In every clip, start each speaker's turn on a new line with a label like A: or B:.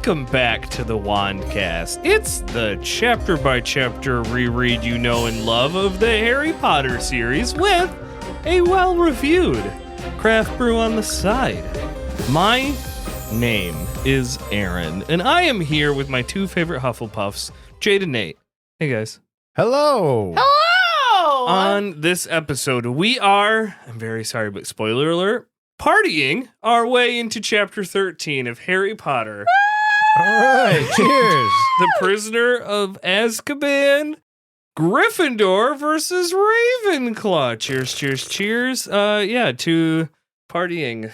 A: Welcome back to the Wandcast. It's the chapter-by-chapter reread you know and love of the Harry Potter series with a well-reviewed craft brew on the side. My name is Aaron, and I am here with my two favorite Hufflepuffs, Jade and Nate. Hey, guys.
B: Hello!
C: Hello!
A: On this episode, we are, I'm very sorry, but spoiler alert, partying our way into Chapter 13 of Harry Potter.
B: All right, cheers!
A: The Prisoner of Azkaban, Gryffindor versus Ravenclaw. Cheers, cheers, cheers. To partying.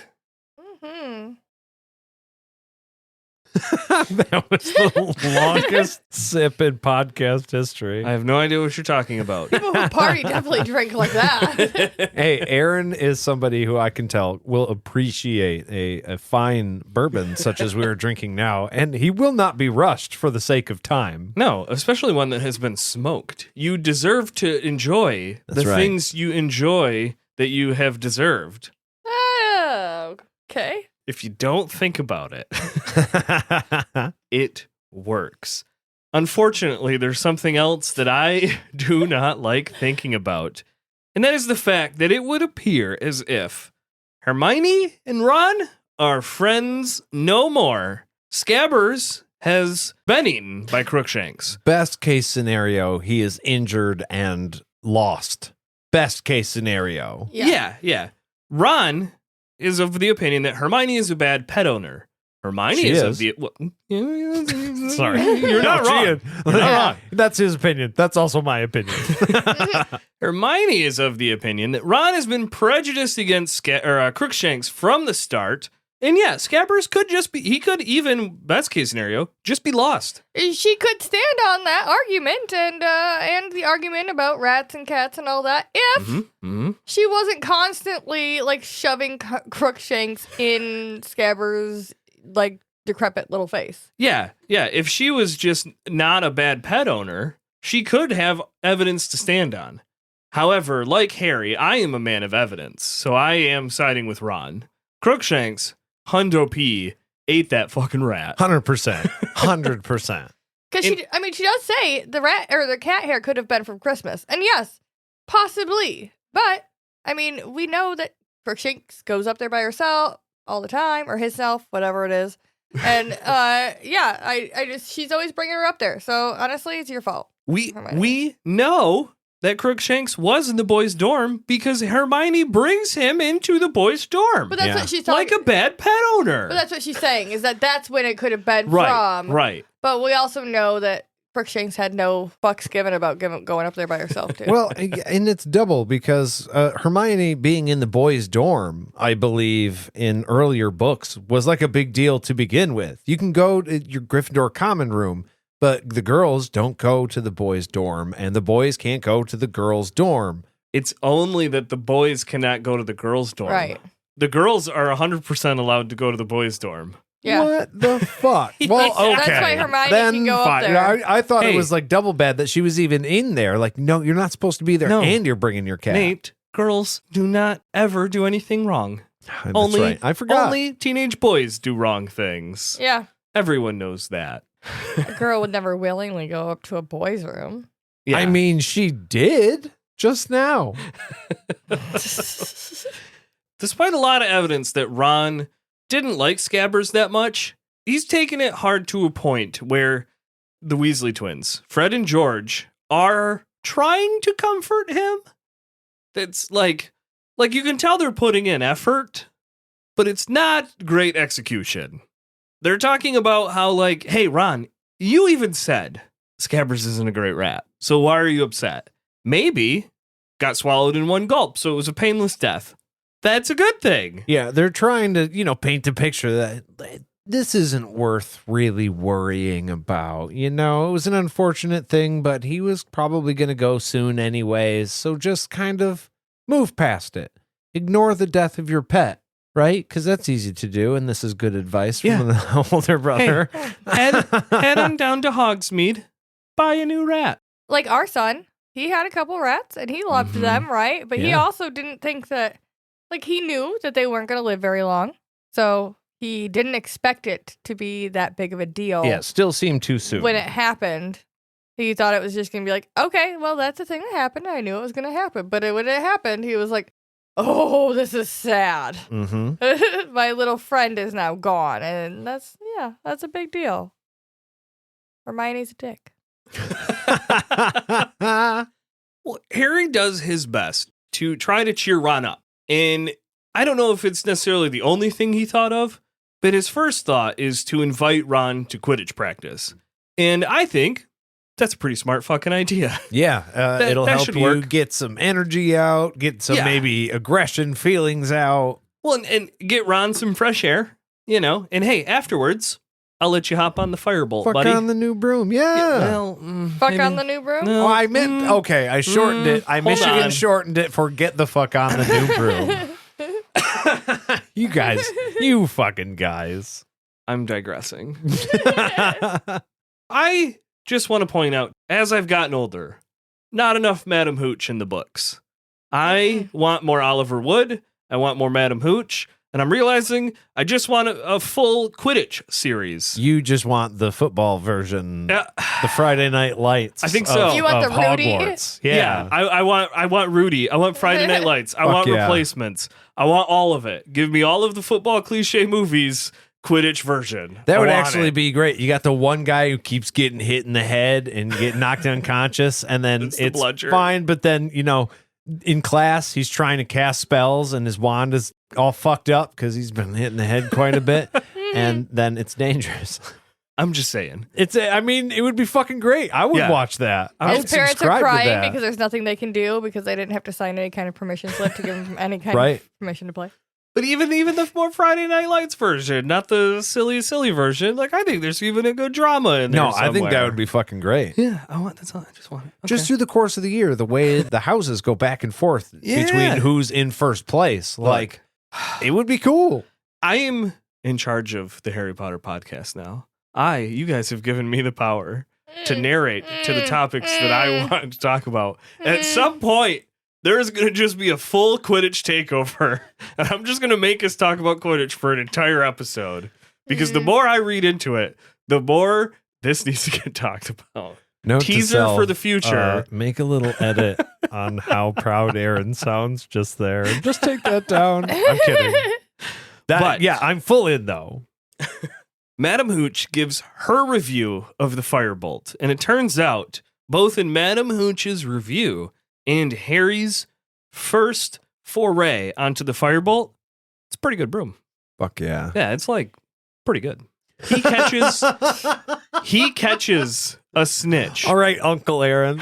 C: Mm-hmm.
B: That was the longest sip in podcast history.
A: I have no idea what you're talking about.
C: People who party definitely drink like that.
B: Hey, Aaron is somebody who I can tell will appreciate a fine bourbon such as we are drinking now, and he will not be rushed for the sake of time.
A: No, especially one that has been smoked. You deserve to enjoy
B: That's
A: the
B: right.
A: things you enjoy that you have deserved.
C: Oh, okay.
A: If you don't think about it, it works. Unfortunately, there's something else that I do not like thinking about, and that is the fact that it would appear as if Hermione and Ron are friends no more. Scabbers has been eaten by Crookshanks.
B: Best case scenario, he is injured and lost. Best case scenario.
A: Yeah. Ron is of the opinion that Hermione is a bad pet owner. Hermione
B: She
A: is of
B: is.
A: the...
B: Sorry.
A: You're not wrong.
B: You're not wrong. That's his opinion. That's also my opinion.
A: Hermione is of the opinion that Ron has been prejudiced against Crookshanks from the start. And yeah, Scabbers could just be... He could even, best case scenario, just be lost.
C: She could stand on that argument and the argument about rats and cats and all that if she wasn't constantly like shoving Crookshanks in Scabbers' like decrepit little face.
A: Yeah. If she was just not a bad pet owner, she could have evidence to stand on. However, like Harry, I am a man of evidence, so I am siding with Ron. Crookshanks, Hundo P, ate that fucking rat.
B: 100%. 100%.
C: Because she does say the rat or the cat hair could have been from Christmas. And yes, possibly. But, I mean, we know that Crookshanks goes up there by herself all the time, or himself, whatever it is. And, she's always bringing her up there. So, honestly, it's your fault.
A: We know that Crookshanks was in the boys' dorm because Hermione brings him into the boys' dorm.
C: But that's what she's talking
A: like a bad pet owner.
C: But that's what she's saying, is that's when it could have been from.
A: Right.
C: But we also know that Crookshanks had no fucks given about going up there by herself, too.
B: Well, and it's double because Hermione being in the boys' dorm, I believe, in earlier books was like a big deal to begin with. You can go to your Gryffindor common room, but the girls don't go to the boys' dorm, and the boys can't go to the girls' dorm.
A: It's only that the boys cannot go to the girls' dorm.
C: Right.
A: The girls are 100% allowed to go to the boys' dorm.
C: Yeah.
B: What the fuck? Well, okay.
C: That's why Hermione
B: then
C: can go
B: fine.
C: up there.
B: I thought
A: Hey.
B: it was like double bad that she was even in there. Like, no, you're not supposed to be there,
A: No.
B: and you're bringing your cat.
A: Girls do not ever do anything wrong.
B: That's
A: only,
B: right. I forgot.
A: Only teenage boys do wrong things.
C: Yeah.
A: Everyone knows that.
C: A girl would never willingly go up to a boy's room.
A: Yeah.
B: I mean, she did just now.
A: Despite a lot of evidence that Ron didn't like Scabbers that much, he's taken it hard to a point where the Weasley twins, Fred and George, are trying to comfort him. That's like you can tell they're putting in effort, but it's not great execution. They're talking about how, like, hey, Ron, you even said Scabbers isn't a great rat, so why are you upset? Maybe got swallowed in one gulp, so it was a painless death. That's a good thing.
B: Yeah, they're trying to, paint a picture that this isn't worth really worrying about. It was an unfortunate thing, but he was probably going to go soon anyways, so just kind of move past it. Ignore the death of your pet. Right? Because that's easy to do, and this is good advice from an older brother.
A: Hey, head on down to Hogsmeade, buy a new rat.
C: Like our son, he had a couple rats, and he loved them, right? But he
B: Yeah.
C: also didn't think that, like, he knew that they weren't going to live very long. So he didn't expect it to be that big of a deal.
B: Yeah, still seemed too soon.
C: When it happened, he thought it was just going to be like, okay, well, that's the thing that happened. I knew it was going to happen. But when it happened, he was like, oh, this is sad.
B: Mm-hmm.
C: My little friend is now gone. And that's a big deal. Hermione's a dick.
A: Well, Harry does his best to try to cheer Ron up. And I don't know if it's necessarily the only thing he thought of, but his first thought is to invite Ron to Quidditch practice. And I think that's a pretty smart fucking idea.
B: Yeah, it'll
A: that
B: help
A: should
B: you
A: work.
B: get some energy out, get some maybe aggression feelings out.
A: Well, and get Ron some fresh air, you know. And hey, afterwards, I'll let you hop on the firebolt,
B: Fuck
A: buddy.
B: on the new broom, yeah.
A: Well,
C: Fuck
A: maybe-
C: on the new broom?
A: No,
B: Oh, I meant, okay, I shortened it. I
A: hold
B: Michigan
A: on.
B: shortened it for get the fuck on the new broom. You guys, you fucking guys.
A: I'm digressing. I just want to point out, as I've gotten older, not enough Madam Hooch in the books. I want more Oliver Wood. I want more Madam Hooch. And I'm realizing I just want a full Quidditch series.
B: You just want the football version, the Friday Night Lights.
A: I think so.
B: Of,
C: You want
B: of
C: the Rudy?
B: Hogwarts.
A: Yeah, I want Rudy. I want Friday Night Lights. I
B: Fuck
A: want
B: yeah.
A: replacements. I want all of it. Give me all of the football cliche movies, Quidditch version.
B: That
A: I
B: would
A: want
B: actually
A: it.
B: be great. You got the one guy who keeps getting hit in the head and get knocked unconscious, and then
A: It's the
B: it's
A: bludger.
B: fine. But then, you know, in class, he's trying to cast spells, and his wand is all fucked up because he's been hit in the head quite a bit, and then it's dangerous.
A: I'm just saying.
B: I mean, it would be fucking great. I would
A: Yeah.
B: watch that. I
C: His
B: would
C: parents are
B: subscribe to
C: crying
B: that.
C: because there's nothing they can do because they didn't have to sign any kind of permission slip to give them any kind
B: Right.
C: of permission to play.
A: But even the more Friday Night Lights version, not the silly version. Like, I think there's even a good drama in there.
B: No, I think that
A: somewhere.
B: would be fucking great.
A: Yeah, that's all. I just want it. Okay.
B: Just through the course of the year, the way the houses go back and forth
A: Yeah.
B: between who's in first place, like it would be cool.
A: I am in charge of the Harry Potter podcast now. You guys have given me the power to narrate to the topics that I want to talk about. At some point, there's going to just be a full Quidditch takeover. And I'm just going to make us talk about Quidditch for an entire episode. Because the more I read into it, the more this needs to get talked about.
B: Note to
A: Teaser
B: self,
A: for the future.
B: Make a little edit on how proud Aaron sounds just there. Just take that down. I'm kidding.
A: But-
B: Yeah, I'm full in though.
A: Madam Hooch gives her review of the Firebolt. And it turns out, both in Madam Hooch's review and Harry's first foray onto the Firebolt, it's a pretty good broom.
B: Fuck yeah.
A: Yeah, it's like pretty good. He catches a snitch
B: All right, Uncle Aaron.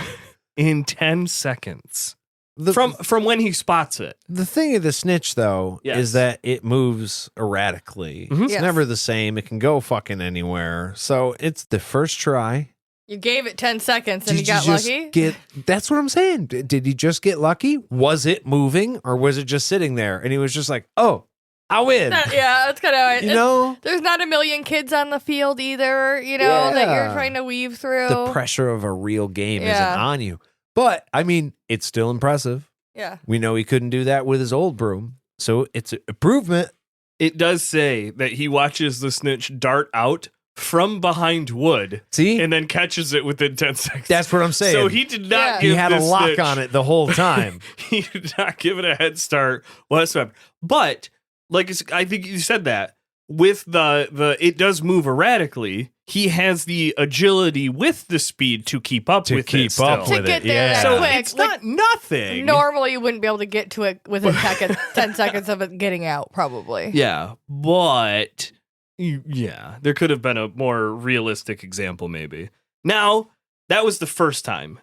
A: in 10 seconds
B: The,
A: from when he spots it.
B: the thing of the snitch though
A: Yes.
B: is that it moves erratically.
A: Mhm.
B: It's
C: Yes.
B: never the same. It can go fucking anywhere. So it's the first try.
C: You gave it 10 seconds and
B: Did
C: you got
B: just
C: lucky?
B: That's what I'm saying. Did he just get lucky? Was it moving or was it just sitting there? And he was just like, oh, I win.
C: Yeah, that's kind of
B: You know,
C: There's not a million kids on the field either, you know, that you're
B: Yeah.
C: trying to weave through.
B: the pressure of a real game
C: Yeah.
B: isn't on you. But I mean, it's still impressive.
C: Yeah.
B: We know he couldn't do that with his old broom. So it's an improvement.
A: It does say that he watches the snitch dart out from behind wood
B: See?
A: and then catches it within 10 seconds.
B: That's what I'm saying.
A: So he did not
C: Yeah.
A: give
B: he had a
A: this
B: lock
A: snitch-
B: on it the whole time.
A: He did not give it a head start whatsoever. But like I think you said that with the it does move erratically. He has the agility with the speed to keep up
B: To
A: with
B: keep
A: it still.
B: up
C: To
B: with
C: get
B: it.
C: there
B: Yeah.
C: that
A: So
C: quick.
A: it's not nothing.
C: Normally, you wouldn't be able to get to it within 10 seconds of it getting out, probably.
A: Yeah, but yeah, there could have been a more realistic example, maybe. Now, that was the first time.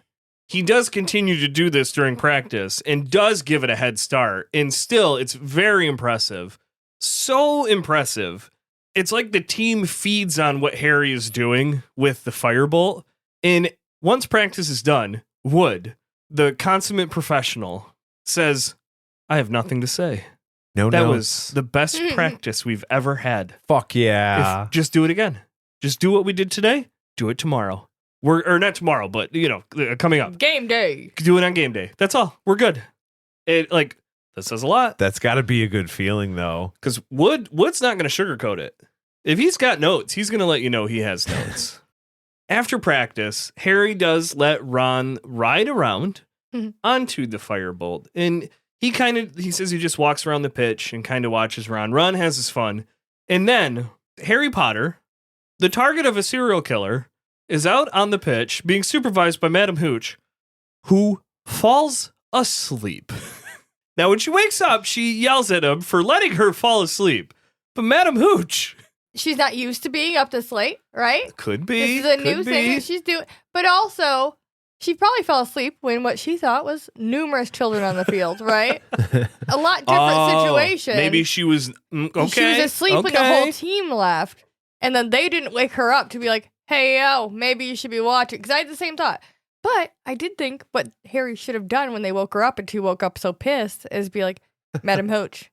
A: He does continue to do this during practice and does give it a head start, and still, it's very impressive. So impressive. It's like the team feeds on what Harry is doing with the Firebolt, and once practice is done, Wood, the consummate professional, says, I have nothing to say.
B: No,
A: That
B: notes.
A: was the best practice we've ever had.
B: Fuck yeah.
A: Just do it again. Just do what we did today. Do it tomorrow. Or not tomorrow, but coming up.
C: Game day.
A: Do it on game day. That's all. We're good. That says a lot.
B: That's got to be a good feeling, though.
A: Because Wood's not going to sugarcoat it. If he's got notes, he's going to let you know he has notes. After practice, Harry does let Ron ride around onto the firebolt. And he says he just walks around the pitch and kind of watches Ron. Ron has his fun. And then Harry Potter, the target of a serial killer, is out on the pitch being supervised by Madam Hooch, who falls asleep. Now, when she wakes up, she yells at him for letting her fall asleep. But Madam Hooch...
C: She's not used to being up this late, right?
A: Could be.
C: This is a new thing that she's doing. But also, she probably fell asleep when what she thought was numerous children on the field, right? A lot different situation.
A: Maybe she was... okay.
C: She was asleep when the whole team left. And then they didn't wake her up to be like, hey, yo, maybe you should be watching. Because I had the same thought. But I did think what Harry should have done when they woke her up and she woke up so pissed is be like, Madam Hooch,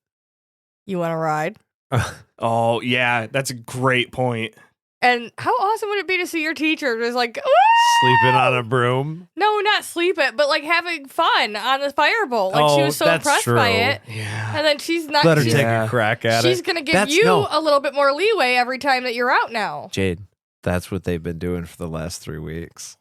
C: you want to ride?
A: Oh, yeah, that's a great point.
C: And how awesome would it be to see your teacher just like,
B: sleeping on a broom?
C: No, not sleeping, but like having fun on the firebolt. Like she was so impressed by it.
A: Yeah.
C: And then she's not.
B: Let her take a crack at it.
C: She's going to give a little bit more leeway every time that you're out now.
B: Jade, that's what they've been doing for the last 3 weeks.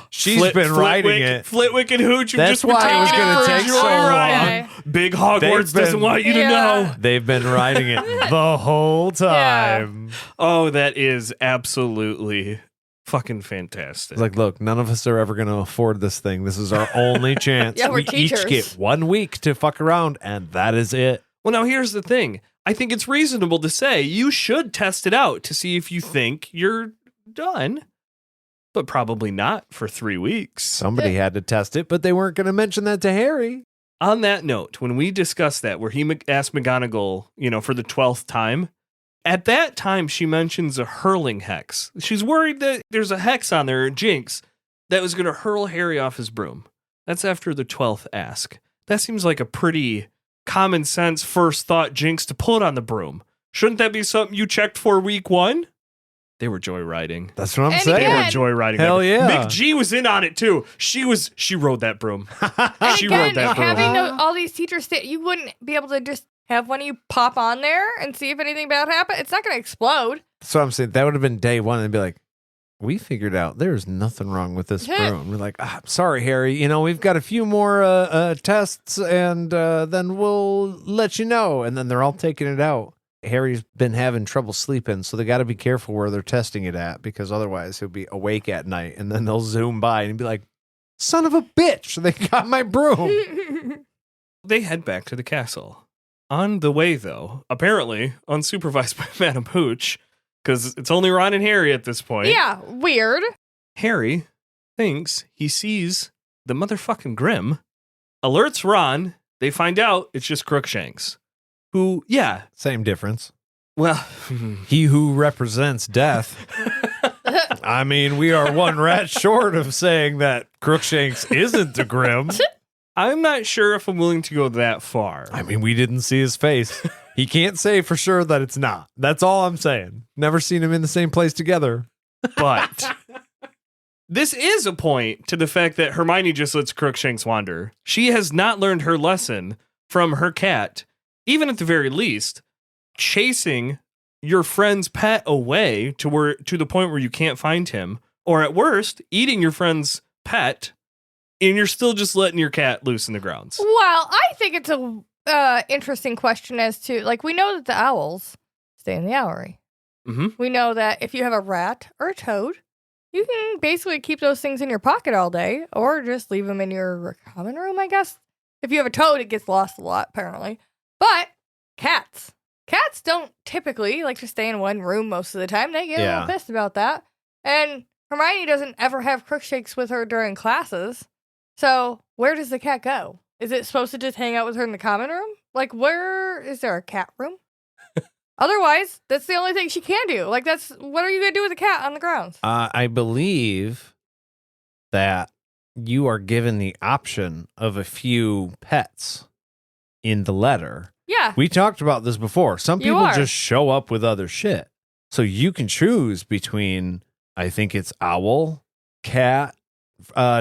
B: She's been riding it.
A: Flitwick and Hooch.
B: That's why it was going to take so long.
A: Big Hogwarts doesn't want you to know.
B: They've been riding it the whole time.
A: Yeah. Oh, that is absolutely fucking fantastic.
B: It's like, look, none of us are ever going to afford this thing. This is our only chance.
C: Yeah, we're
B: we
C: teachers.
B: each get 1 week to fuck around, and that is it.
A: Well, now here's the thing. I think it's reasonable to say you should test it out to see if you think you're done. But probably not for 3 weeks.
B: Somebody had to test it, but they weren't going to mention that to Harry.
A: On that note, when we discussed that, where he asked McGonagall, for the 12th time, at that time she mentions a hurling hex. She's worried that there's a hex on there, a jinx, that was going to hurl Harry off his broom. That's after the 12th ask. That seems like a pretty common sense first thought jinx to put on the broom. Shouldn't that be something you checked for week 1? They were joyriding.
B: That's what I'm
C: And
B: saying.
A: They were joyriding.
B: Hell yeah.
A: Mick G was in on it too. She rode that broom.
C: And
A: She
C: again,
A: rode that broom.
C: having all these teachers, you wouldn't be able to just have one of you pop on there and see if anything bad happened. It's not going to explode.
B: So I'm saying that would have been day one and be like, we figured out there's nothing wrong with this broom. We're like, sorry, Harry. We've got a few more tests and then we'll let you know. And then they're all taking it out. Harry's been having trouble sleeping, so they got to be careful where they're testing it at because otherwise he'll be awake at night and then they'll zoom by and be like, son of a bitch, they got my broom.
A: They head back to the castle. On the way, though, apparently unsupervised by Madam Hooch, because it's only Ron and Harry at this point.
C: Yeah, weird.
A: Harry thinks he sees the motherfucking Grim, alerts Ron. They find out it's just Crookshanks. Who, yeah.
B: Same difference.
A: Well,
B: he who represents death. I mean, we are one rat short of saying that Crookshanks isn't the Grim.
A: I'm not sure if I'm willing to go that far.
B: I mean, we didn't see his face. He can't say for sure that it's not. That's all I'm saying. Never seen him in the same place together.
A: But this is a point to the fact that Hermione just lets Crookshanks wander. She has not learned her lesson from her cat. Even at the very least, chasing your friend's pet away to the point where you can't find him, or at worst, eating your friend's pet, and you're still just letting your cat loose in the grounds.
C: Well, I think it's a interesting question as to, we know that the owls stay in the owlery.
A: Mm-hmm.
C: We know that if you have a rat or a toad, you can basically keep those things in your pocket all day, or just leave them in your common room, I guess. If you have a toad, it gets lost a lot, apparently. But cats don't typically like to stay in one room most of the time. They get a little pissed about that. And Hermione doesn't ever have Crookshanks with her during classes. So where does the cat go? Is it supposed to just hang out with her in the common room? Where is there a cat room? Otherwise, that's the only thing she can do. What are you going to do with a cat on the grounds?
B: I believe that you are given the option of a few pets in the letter.
C: Yeah.
B: We talked about this before. Some people just show up with other shit. So you can choose between, I think it's owl, cat,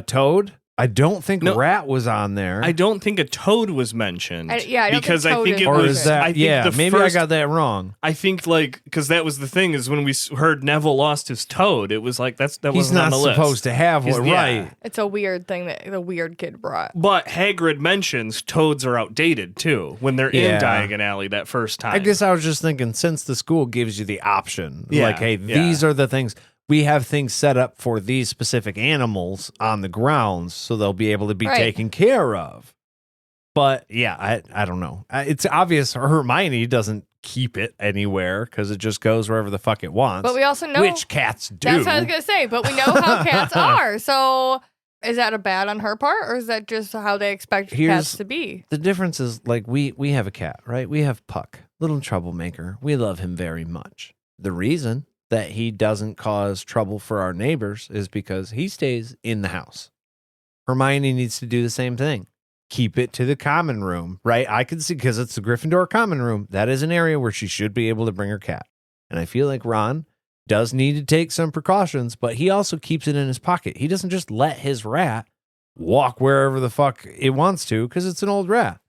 B: toad, I don't think
A: No.
B: rat was on there.
A: I don't think a toad was mentioned.
C: I don't
A: because
C: think
A: I
C: toad
A: think
C: is
A: it
B: or
A: was.
B: is that?
A: I think
B: Yeah,
A: the
B: maybe
A: first,
B: I got that wrong.
A: I think because that was the thing is when we heard Neville lost his toad, it was like that
B: He's
A: wasn't on
B: not
A: the list.
B: supposed to have one,
A: Yeah.
B: right?
C: It's a weird thing that the weird kid brought.
A: But Hagrid mentions toads are outdated too when they're
B: Yeah.
A: in Diagon Alley that first time.
B: I guess I was just thinking, since the school gives you the option,
A: Yeah,
B: like, hey,
A: yeah.
B: these are the things. We have things set up for these specific animals on the grounds, so they'll be able to be
C: Right.
B: taken care of. But yeah, I don't know. It's obvious Hermione doesn't keep it anywhere because it just goes wherever the fuck it wants.
C: But we also know
B: which cats do.
C: That's what I was gonna say. But we know how cats are. So is that a bad on her part, or is that just how they expect cats to be?
B: The difference is, like, we have a cat, right? We have Puck, little troublemaker. We love him very much. The reason that he doesn't cause trouble for our neighbors is because he stays in the house. Hermione needs to do the same thing. Keep it to the common room, right? I can see, because it's the Gryffindor common room. That is an area where she should be able to bring her cat. And I feel like Ron does need to take some precautions, but he also keeps it in his pocket. He doesn't just let his rat walk wherever the fuck it wants to because it's an old rat.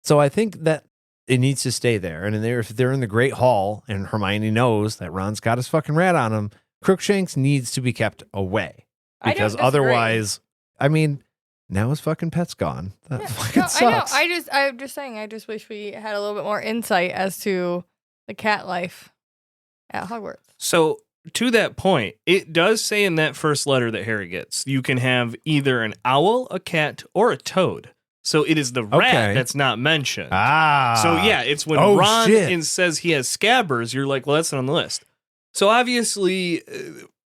B: So I think that it needs to stay there. And if they're in the Great Hall and Hermione knows that Ron's got his fucking rat on him, Crookshanks needs to be kept away.
C: I don't
B: Because
C: disagree.
B: otherwise, I mean, now his fucking pet's gone. That
C: Yeah.
B: fucking
C: No,
B: sucks.
C: I know. I'm just saying. I just wish we had a little bit more insight as to the cat life at Hogwarts.
A: So to that point, it does say in that first letter that Harry gets, you can have either an owl, a cat, or a toad. So it is the rat
B: Okay.
A: that's not mentioned.
B: Ah.
A: So yeah, it's when
B: Oh,
A: Ron
B: shit.
A: says he has scabbers, you're like, well, that's not on the list. So obviously,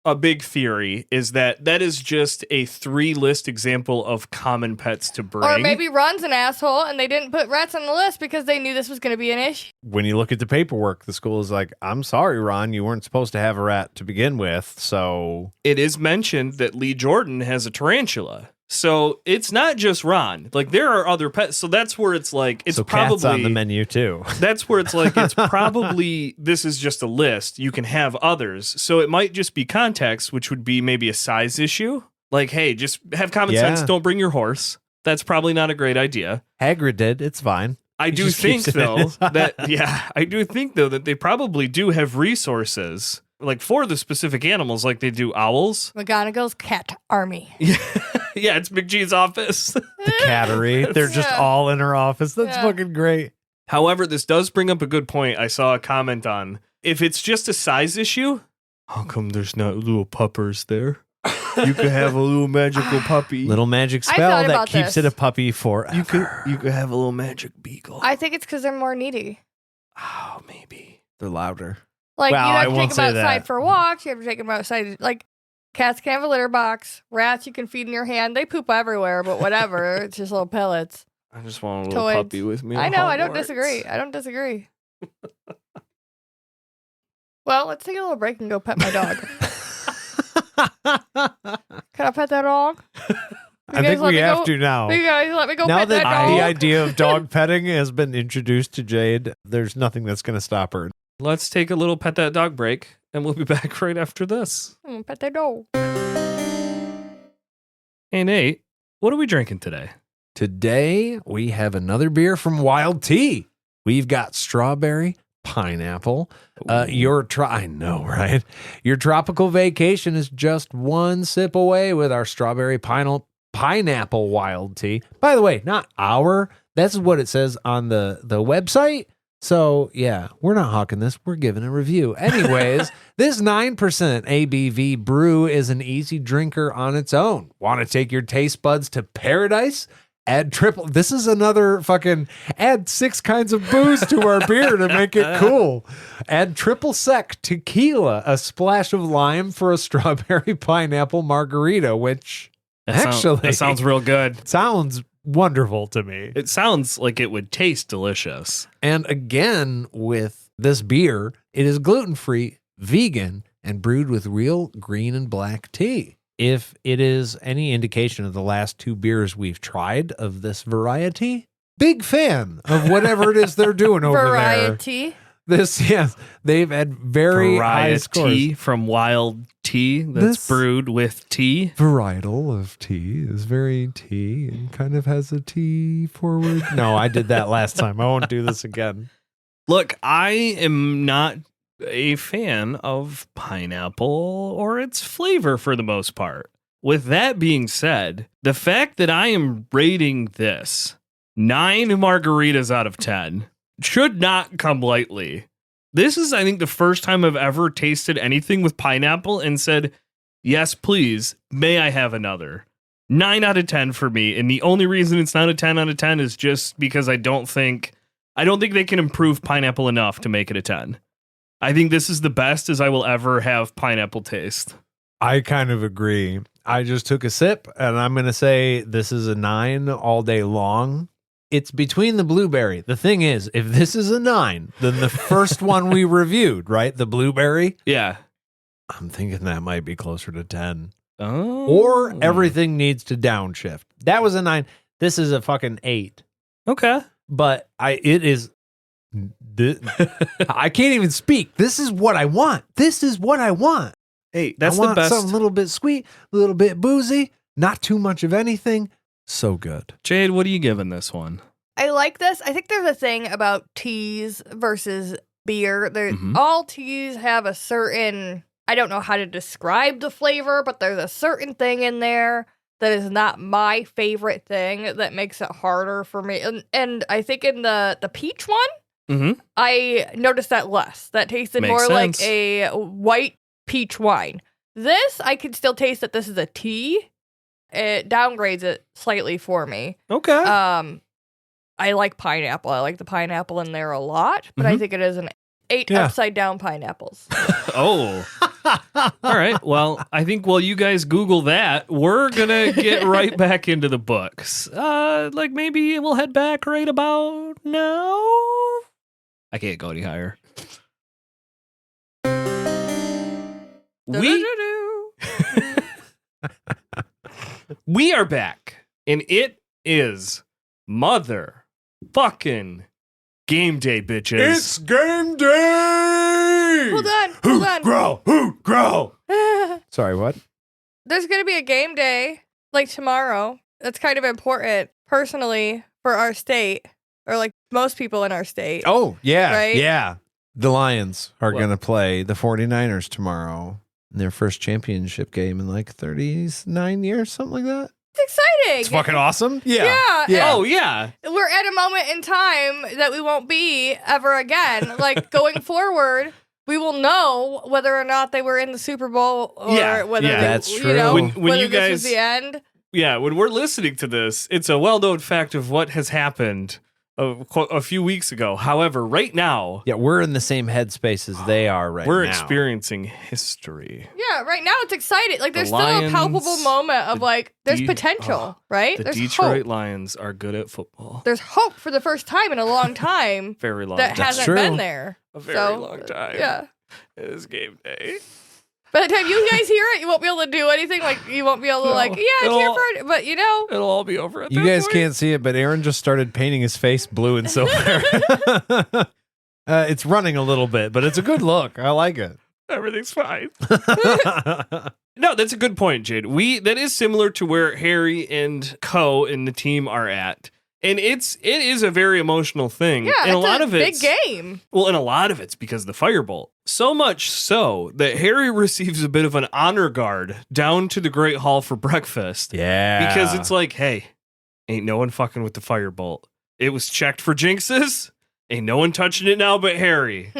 A: a big theory is that is just a 3-list example of common pets to bring.
C: Or maybe Ron's an asshole and they didn't put rats on the list because they knew this was going to be an issue.
B: When you look at the paperwork, the school is like, I'm sorry, Ron, you weren't supposed to have a rat to begin with. So
A: It is mentioned that Lee Jordan has a tarantula. So it's not just Ron. Like there are other pets. So that's where it's like it's
B: so
A: probably
B: cats on the menu too.
A: That's where it's like it's probably this is just a list. You can have others. So it might just be context, which would be maybe a size issue. Like, hey, just have common
B: Yeah.
A: sense. Don't bring your horse. That's probably not a great idea.
B: Hagrid did. It's fine.
A: I
B: He
A: do
B: just
A: think
B: keeps it in
A: though
B: his
A: I do think though that they probably do have resources like for the specific animals, like they do owls.
C: McGonagall's cat army.
A: Yeah, it's McGee's office.
B: The cattery. They're just
C: Yeah.
B: all in her office. That's
C: Yeah.
B: fucking great.
A: However, this does bring up a good point. I saw a comment on if it's just a size issue, how come there's not little puppers there? You could have a little magical puppy.
B: Little magic
C: I
B: spell
C: thought
B: that
C: about
B: keeps
C: this.
B: it a puppy forever.
A: you could have a little magic beagle.
C: I think it's because they're more needy.
A: Oh, maybe.
B: They're louder.
C: Like,
B: Well,
C: you
B: I
C: have to
B: won't
C: take them
B: say
C: outside
B: that.
C: for walks. You have to take them outside. Like, cats can have a litter box. Rats you can feed in your hand. They poop everywhere, but whatever. It's just little pellets.
A: I just want a little
C: Toys.
A: puppy with me.
C: I
A: in
C: know. I don't
A: Hogwarts.
C: disagree. I don't disagree. Well, let's take a little break and go pet my dog. Can I pet that dog?
B: I think we have to now.
C: You guys let me go
B: Now
C: pet that
B: that
C: dog.
B: the idea of dog petting has been introduced to Jade, there's nothing that's going to stop her.
A: Let's take a little pet that dog break, and we'll be back right after this.
C: Pet that dog.
A: Hey, Nate, what are we drinking today?
B: Today, we have another beer from Wild Tea. We've got strawberry, pineapple. I know, right? Your tropical vacation is just one sip away with our strawberry pineapple Wild Tea. By the way, not our. That's what it says on the website. So, yeah, we're not hawking this. We're giving a review. Anyways, this 9% ABV brew is an easy drinker on its own. Want to take your taste buds to paradise? Add triple. This is another fucking add 6 kinds of booze to our beer to make it cool. Add triple sec tequila, a splash of lime for a strawberry pineapple margarita, which
A: That sounds real good.
B: sounds wonderful to me.
A: It sounds like it would taste delicious.
B: And again, with this beer, it is gluten-free, vegan, and brewed with real green and black tea. If it is any indication of the last 2 beers we've tried of this variety, big fan of whatever it is they're doing over there.
C: Variety.
B: they've had very high scores.
A: Variety from wild tea that's
B: This-
A: brewed with tea.
B: Varietal of tea is very tea and kind of has a tea forward. No, I did that last time. I won't do this again.
A: Look, I am not a fan of pineapple or its flavor for the most part. With that being said, the fact that I am rating this 9 margaritas out of 10 should not come lightly. This is, I think, the first time I've ever tasted anything with pineapple and said, yes, please, may I have another? 9 out of 10 for me. And the only reason it's not a 10 out of 10 is just because I don't think they can improve pineapple enough to make it a 10. I think this is the best as I will ever have pineapple taste.
B: I kind of agree. I just took a sip and I'm going to say this is a 9 all day long. It's between the blueberry. The thing is, if this is a 9, then the first one we reviewed, right? The blueberry.
A: Yeah.
B: I'm thinking that might be closer to 10.
A: Oh.
B: Or everything needs to downshift. That was a 9. This is a fucking 8.
A: Okay.
B: But I can't even speak. This is what I want. This is what I want.
A: Hey, that's
B: I want
A: the best.
B: Something a little bit sweet, a little bit boozy, not too much of anything. So good.
A: Jade, what are you giving this one?
C: I like this. I think there's a thing about teas versus beer.
A: Mhm.
C: All teas have a certain, I don't know how to describe the flavor, but there's a certain thing in there that is not my favorite thing that makes it harder for me. And I think in the peach one,
A: Mm-hmm.
C: I noticed that less. That tasted
A: Makes
C: more like
A: sense.
C: a white peach wine. This, I can still taste that this is a tea. It downgrades it slightly for me.
A: Okay.
C: I like pineapple. I like the pineapple in there a lot, but I
A: Mhm.
C: think it is an 8
B: Yeah.
C: upside down pineapples.
A: Oh. All right. Well, I think while you guys Google that, we're going to get right back into the books. Like maybe we'll head back right about now. I can't go any higher. We are back, and it is motherfucking game day, bitches.
B: game day.
C: Hold on.
B: Hoot, growl. Sorry, what?
C: There's going to be a game day like tomorrow. That's kind of important personally for our state, or like most people in our state.
B: Oh, yeah.
C: Right?
B: Yeah. The Lions are
A: What?
B: going to play the 49ers tomorrow in their first championship game in like 39 years, something like that.
C: It's exciting.
B: It's fucking awesome. Yeah.
C: Yeah.
A: Oh, yeah.
C: We're at a moment in time that we won't be ever again. Like going forward, we will know whether or not they were in the Super Bowl or
A: Yeah,
C: whether
A: yeah.
C: they,
B: That's
C: you
B: true.
C: know,
A: When
C: whether
A: you
C: this was
A: guys-
C: the end.
A: Yeah, when we're listening to this, it's a well-known fact of what has happened a few weeks ago. However, right now,
B: Yeah, we're in the same headspace as they are right
A: we're
B: now.
A: experiencing history.
C: Yeah, right now it's exciting. Like
A: The
C: there's still a
A: Lions,
C: palpable moment of
A: the
C: like there's
A: De-
C: potential, right?
A: The
C: There's
A: Detroit
C: hope.
A: Lions are good at football.
C: There's hope for the first time in a long time
A: Very long
C: that
A: time.
C: hasn't
B: true.
C: been there.
A: A very
C: So,
A: long time.
C: Yeah.
A: It is game day.
C: By the time you guys hear it, you won't be able to do anything. Like you won't be able to
A: No,
C: like, yeah, I'm here
A: it'll-
C: for it. But you know,
A: It'll all be over at
B: You
A: that
B: guys
A: point.
B: can't see it, but Aaron just started painting his face blue and silver. It's running a little bit, but it's a good look. I like it.
A: Everything's fine. No, that's a good point, Jade. That is similar to where Harry and Co and the team are at. And it is a very emotional thing.
C: yeah,
A: and
C: it's
A: a lot
C: a
A: of
C: big
A: it's
C: game.
A: Well, and a lot of it's because of the firebolt. So much so that Harry receives a bit of an honor guard down to the Great Hall for breakfast.
B: Yeah.
A: Because it's like, hey, ain't no one fucking with the firebolt. It was checked for jinxes. Ain't no one touching it now but Harry.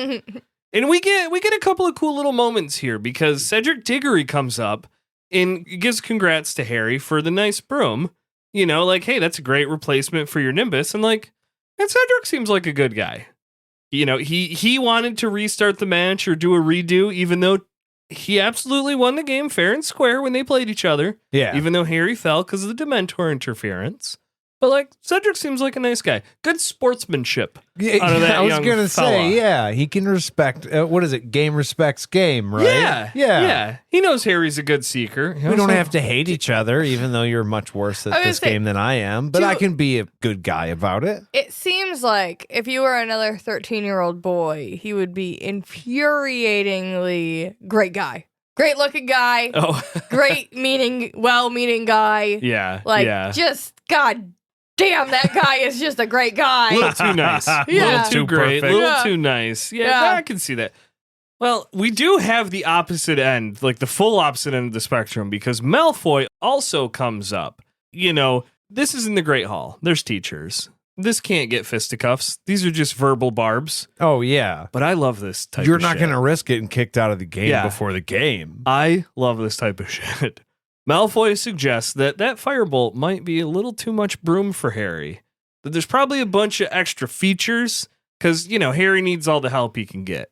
A: And we get a couple of cool little moments here because Cedric Diggory comes up and gives congrats to Harry for the nice broom. You know, like, hey, that's a great replacement for your Nimbus. And like, and Cedric seems like a good guy. You know, he wanted to restart the match or do a redo, even though he absolutely won the game fair and square when they played each other.
B: yeah.
A: Even though Harry fell because of the Dementor interference. But like Cedric seems like a nice guy. Good sportsmanship.
B: Yeah,
A: out of that
B: I was
A: young
B: gonna
A: fella.
B: say, yeah, he can respect. What is it? Game respects game, right?
A: Yeah. He knows Harry's a good seeker.
B: We don't have to hate each other, even though you're much worse at this game than I am. But I can be a good guy about it.
C: It seems like if you were another 13-year-old boy, he would be infuriatingly great guy. Great looking guy.
A: Oh.
C: Great well-meaning guy.
A: Yeah.
C: Like,
A: yeah.
C: just, God damn, that guy is just a great guy.
A: A little too nice. A
C: Yeah.
A: little too
B: Too
A: great. A
B: perfect.
A: little
C: Yeah.
A: too nice. Yeah,
C: Yeah.
A: I can see that. Well, we do have the opposite end, like the full opposite end of the spectrum, because Malfoy also comes up. You know, this is in the Great Hall. There's teachers. This can't get fisticuffs. These are just verbal barbs.
B: Oh yeah,
A: But I love this type
B: you're
A: of
B: not
A: shit.
B: going to risk getting kicked out of the game
A: Yeah.
B: before the game.
A: I love this type of shit. Malfoy suggests that firebolt might be a little too much broom for Harry. That there's probably a bunch of extra features, because, you know, Harry needs all the help he can get.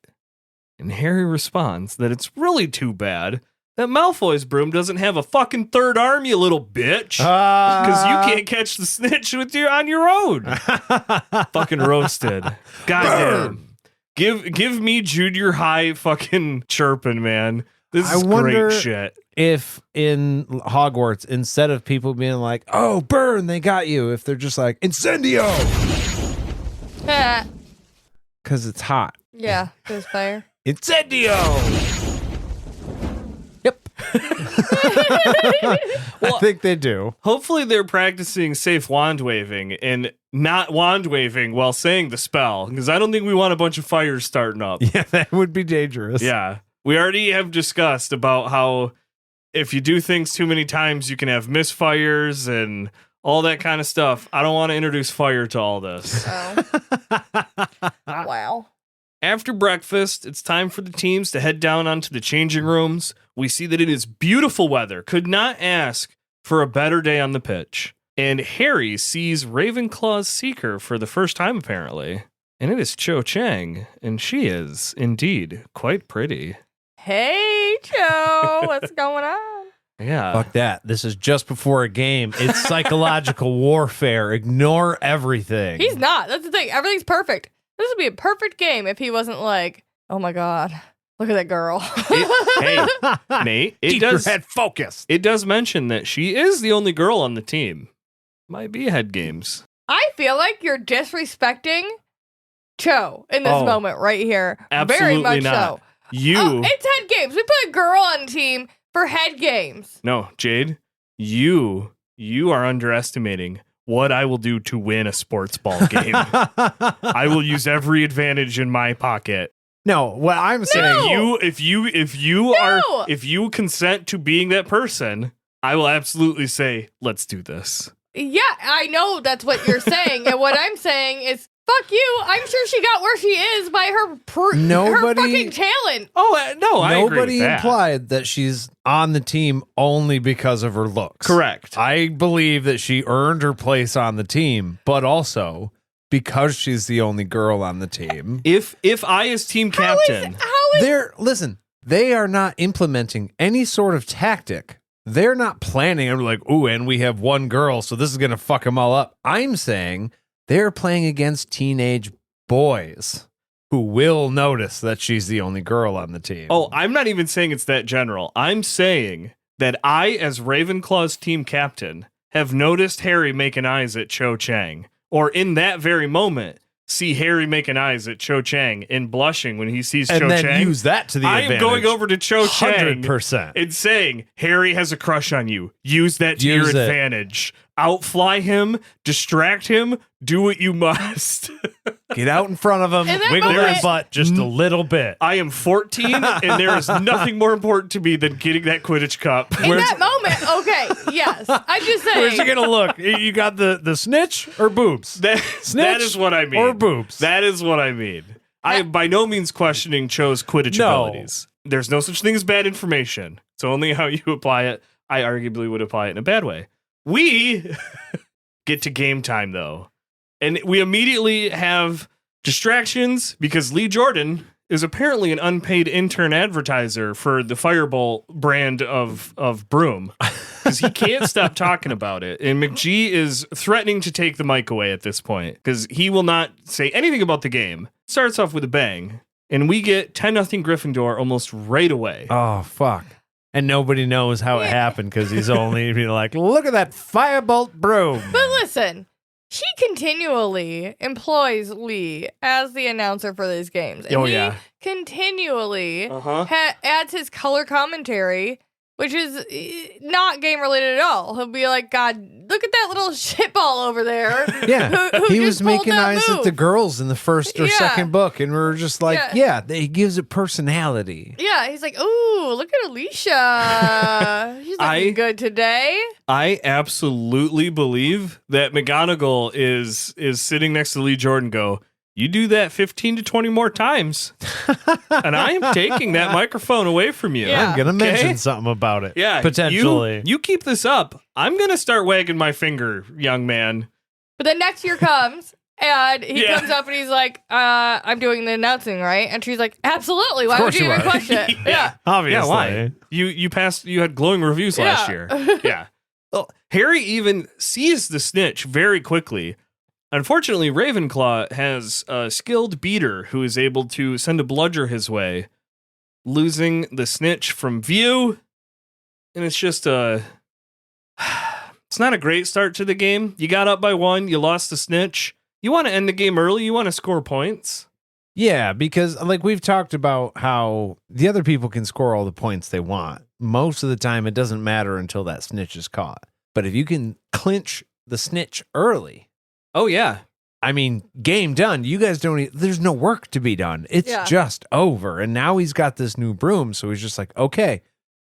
A: And Harry responds that it's really too bad that Malfoy's broom doesn't have a fucking third arm, you little bitch. Because you can't catch the snitch on your own. Fucking roasted. Goddamn. Give me junior high fucking chirping, man. This is
B: wonder
A: great shit.
B: if in Hogwarts, instead of people being like, "Oh, burn, they got you," if they're just like "Incendio," because it's hot.
C: Yeah, there's fire.
B: Incendio.
A: Yep.
B: I think they do.
A: Hopefully they're practicing safe wand waving and not wand waving while saying the spell, because I don't think we want a bunch of fires starting up.
B: Yeah, that would be dangerous.
A: Yeah. We already have discussed about how if you do things too many times, you can have misfires and all that kind of stuff. I don't want to introduce fire to all this.
C: Oh. Wow.
A: After breakfast, it's time for the teams to head down onto the changing rooms. We see that it is beautiful weather. Could not ask for a better day on the pitch. And Harry sees Ravenclaw's Seeker for the first time, apparently. And it is Cho Chang, and she is, indeed, quite pretty.
C: Hey, Joe, what's going on?
A: Yeah.
B: Fuck that. This is just before a game. It's psychological warfare. Ignore everything.
C: He's not. That's the thing. Everything's perfect. This would be a perfect game if he wasn't like, oh my God, look at that girl.
A: Hey, Nate,
B: Keep your head focused.
A: It does mention that she is the only girl on the team. Might be head games.
C: I feel like you're disrespecting Cho in this moment right here.
A: Absolutely
C: Very much
A: not.
C: so.
A: You.
C: Oh, it's head games. We put a girl on the team for head games.
A: No, Jade, you are underestimating what I will do to win a sports ball game. I will use every advantage in my pocket.
B: No, what I'm saying,
C: No.
A: If you
C: No.
A: if you consent to being that person, I will absolutely say, let's do this.
C: Yeah, I know that's what you're saying. And what I'm saying is, fuck you. I'm sure she got where she is by her her fucking talent.
A: Oh, no, I agree
B: nobody
A: with that.
B: implied that she's on the team only because of her looks.
A: Correct.
B: I believe that she earned her place on the team, but also because she's the only girl on the team.
A: If I as team captain,
B: They are not implementing any sort of tactic. They're not planning. I'm like, ooh, and we have one girl, so this is going to fuck them all up. I'm saying they're playing against teenage boys who will notice that she's the only girl on the team.
A: oh, I'm not even saying it's that general. I'm saying that I, as Ravenclaw's team captain, have noticed Harry making eyes at Cho Chang, or in that very moment, see Harry making eyes at Cho Chang and blushing when he sees
B: and
A: Cho
B: then
A: Chang.
B: use that to the
A: I
B: advantage.
A: am going over to Cho Chang
B: 100%.
A: and saying, Harry has a crush on you. Use that to
B: Use
A: your
B: it.
A: advantage. Outfly him, distract him, do what you must.
B: Get out in front of them,
C: In that
B: wiggle their
C: moment-
B: butt just a little bit.
A: I am 14, and there is nothing more important to me than getting that Quidditch cup.
C: In that moment, okay, yes. I'm just saying.
B: Where's he gonna look? You got the snitch or boobs?
A: That
B: Snitch
A: is what I mean.
B: or boobs?
A: That is what I mean. I am by no means questioning Cho's Quidditch
B: No.
A: abilities. There's no such thing as bad information. It's only how you apply it. I arguably would apply it in a bad way. We get to game time, though. And we immediately have distractions because Lee Jordan is apparently an unpaid intern advertiser for the Firebolt brand of broom because he can't stop talking about it. And McGee is threatening to take the mic away at this point because he will not say anything about the game. Starts off with a bang, and we get 10-0 Gryffindor almost right away.
B: Oh, fuck. And nobody knows how it happened because he's only like, look at that firebolt broom.
C: But listen, she continually employs Lee as the announcer for these games. And he continually adds his color commentary, which is not game related at all. He'll be like, God, look at that little shitball over there.
B: Yeah.
C: who
B: He
C: just
B: was
C: pulled
B: making
C: that
B: eyes
C: move.
B: at the girls in the first or second book. And we were just like, he gives it personality.
C: Yeah, he's like, ooh, look at Alicia. She's looking good today.
A: I absolutely believe that McGonagall is sitting next to Lee Jordan go, you do that 15 to 20 more times, and I am taking that microphone away from you.
C: Yeah.
B: I'm going to mention something about it.
A: Yeah,
B: potentially.
A: You keep this up, I'm going to start wagging my finger, young man.
C: But then next year comes, and he comes up and he's like, I'm doing the announcing, right? And she's like, absolutely. Why would you even question it? Yeah.
B: Obviously.
A: Yeah, why? You passed. You had glowing reviews last year. Yeah. Well, Harry even sees the snitch very quickly. Unfortunately, Ravenclaw has a skilled beater who is able to send a bludger his way, losing the snitch from view. And it's just it's not a great start to the game. You got up by 1, you lost the snitch. You want to end the game early, you want to score points.
B: Yeah, because like we've talked about how the other people can score all the points they want. Most of the time, it doesn't matter until that snitch is caught. But if you can clinch the snitch early,
A: oh, yeah.
B: I mean, game done. You guys don't, there's no work to be done. It's just over. And now he's got this new broom. So he's just like, okay,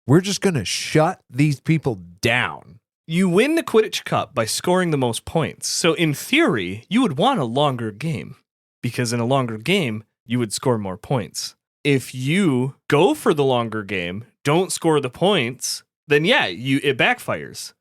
B: we're just going to shut these people down.
A: You win the Quidditch Cup by scoring the most points. So in theory, you would want a longer game because in a longer game, you would score more points. If you go for the longer game, don't score the points, then it backfires.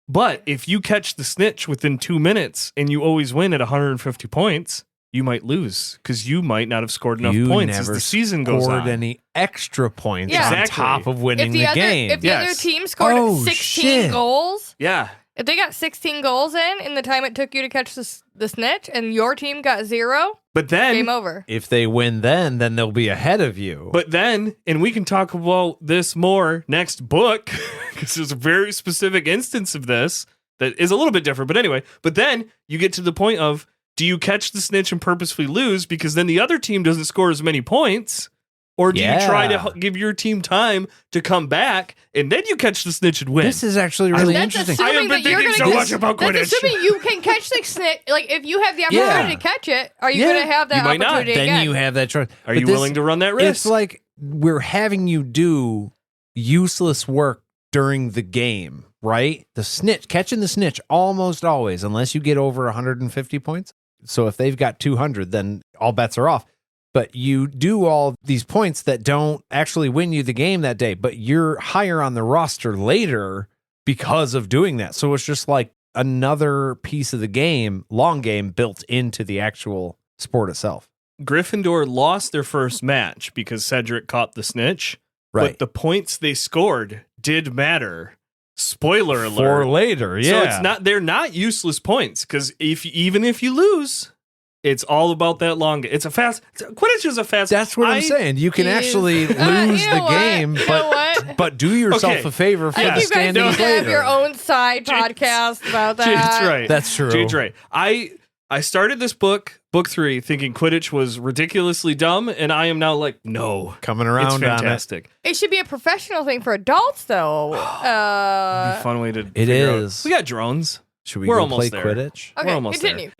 A: But if you catch the snitch within 2 minutes and you always win at 150 points, you might lose because you might not have scored enough points as the season goes on.
B: Scored any extra points
C: Yeah.
B: on top of winning the game.
C: If the other team scored 16 goals,
A: if
C: they got 16 goals in the time it took you to catch the snitch and your team got 0,
A: but then
C: game over.
B: If they win then they'll be ahead of you.
A: But then, and we can talk about this more next book, because there's a very specific instance of this that is a little bit different. But anyway, but then you get to the point of, do you catch the snitch and purposefully lose because then the other team doesn't score as many points? Or do you try to give your team time to come back and then you catch the snitch and win?
B: This is actually really interesting.
A: I have been thinking so much about Quidditch.
C: That's assuming you can catch the snitch. Like, if you have the opportunity to catch it, are you going to have that
A: You might not.
C: opportunity
B: Then
C: again?
B: you have that choice.
A: Are you willing to run that risk?
B: It's like we're having you do useless work during the game, right? The snitch, catching the snitch almost always, unless you get over 150 points. So if they've got 200, then all bets are off. But you do all these points that don't actually win you the game that day, but you're higher on the roster later because of doing that. So it's just like another piece of the game, long game, built into the actual sport itself.
A: Gryffindor lost their first match because Cedric caught the snitch,
B: Right.
A: but the points they scored did matter. Spoiler alert.
B: For later, yeah.
A: So they're not useless points because even if you lose, it's all about that long. Quidditch is a fast.
B: That's what I'm saying. You can actually lose the game, but do yourself a favor for
C: I
B: the
C: think you guys need
B: standings
C: to have
B: later.
C: your own side podcast about that.
A: Jade's right.
B: That's true.
A: Jade's right. I started this book 3, thinking Quidditch was ridiculously dumb, and I am now like, no,
B: Coming around
A: it's
B: on
A: fantastic.
C: It should be a professional thing for adults, though.
A: It'd be a fun way to.
B: It
A: figure
B: is.
A: Out. We got drones.
B: Should we
A: We're
B: go
A: almost
B: play
A: there.
B: Quidditch?
C: Okay,
A: We're almost
C: continue.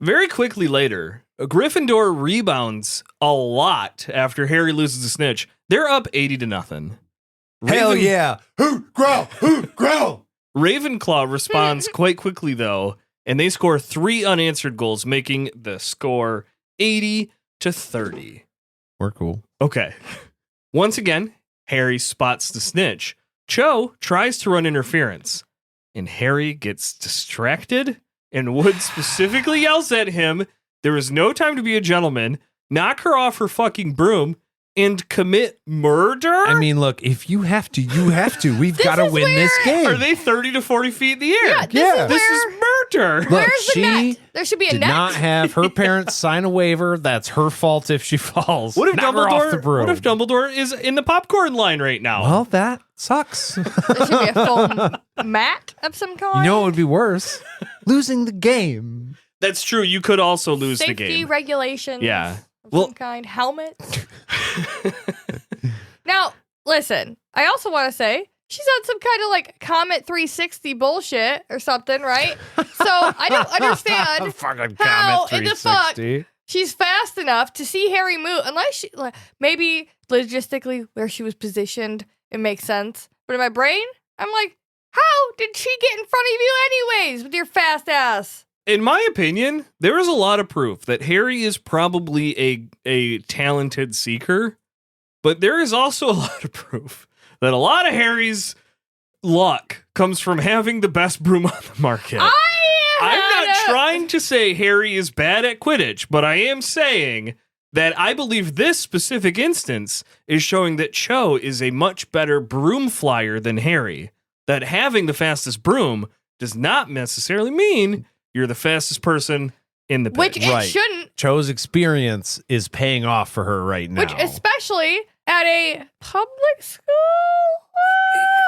A: Very quickly later, Gryffindor rebounds a lot after Harry loses the snitch. They're up 80-0.
B: Hell yeah! Hoot, growl, hoot, growl.
A: Ravenclaw responds quite quickly, though, and they score 3 unanswered goals, making the score 80-30.
B: We're cool.
A: Okay. Once again, Harry spots the snitch. Cho tries to run interference, and Harry gets distracted, and Wood specifically yells at him, "There is no time to be a gentleman. knock her off her fucking broom, and commit murder?
B: I mean, look, if you have to, you have to. We've got to win this game.
A: Are they 30 to 40 feet in the air?
C: Yeah,
A: This is murder.
B: Look,
C: where's the
B: she
C: net? There should be a
B: did
C: net.
B: not have her parents sign a waiver. That's her fault if she falls.
A: What if
B: Knock her off the
A: Dumbledore?
B: broom.
A: What if Dumbledore is in the popcorn line right now?
B: Well, that sucks.
C: There should be a foam mat of some kind.
B: You know what would be worse? Losing the game.
A: That's true. You could also lose
C: Safety
A: the game.
C: regulations.
A: Yeah.
C: Of
A: Well-
C: some kind. Helmet. Now, listen. I also want to say she's on some kind of like Comet 360 bullshit or something, right? So I don't understand
B: Fucking
C: how
B: Comet
C: in the fuck
B: 360.
C: she's fast enough to see Harry move, unless she like, maybe logistically where she was positioned, it makes sense. But in my brain, I'm like, how did she get in front of you anyways with your fast ass?
A: In my opinion, there is a lot of proof that Harry is probably a talented seeker, but there is also a lot of proof that a lot of Harry's luck comes from having the best broom on the market. I'm not trying to say Harry is bad at Quidditch, but I am saying that I believe this specific instance is showing that Cho is a much better broom flyer than Harry. That having the fastest broom does not necessarily mean you're the fastest person in the pitch.
C: Which it
B: Right.
C: shouldn't.
B: Cho's experience is paying off for her right now.
C: Which especially at a public school.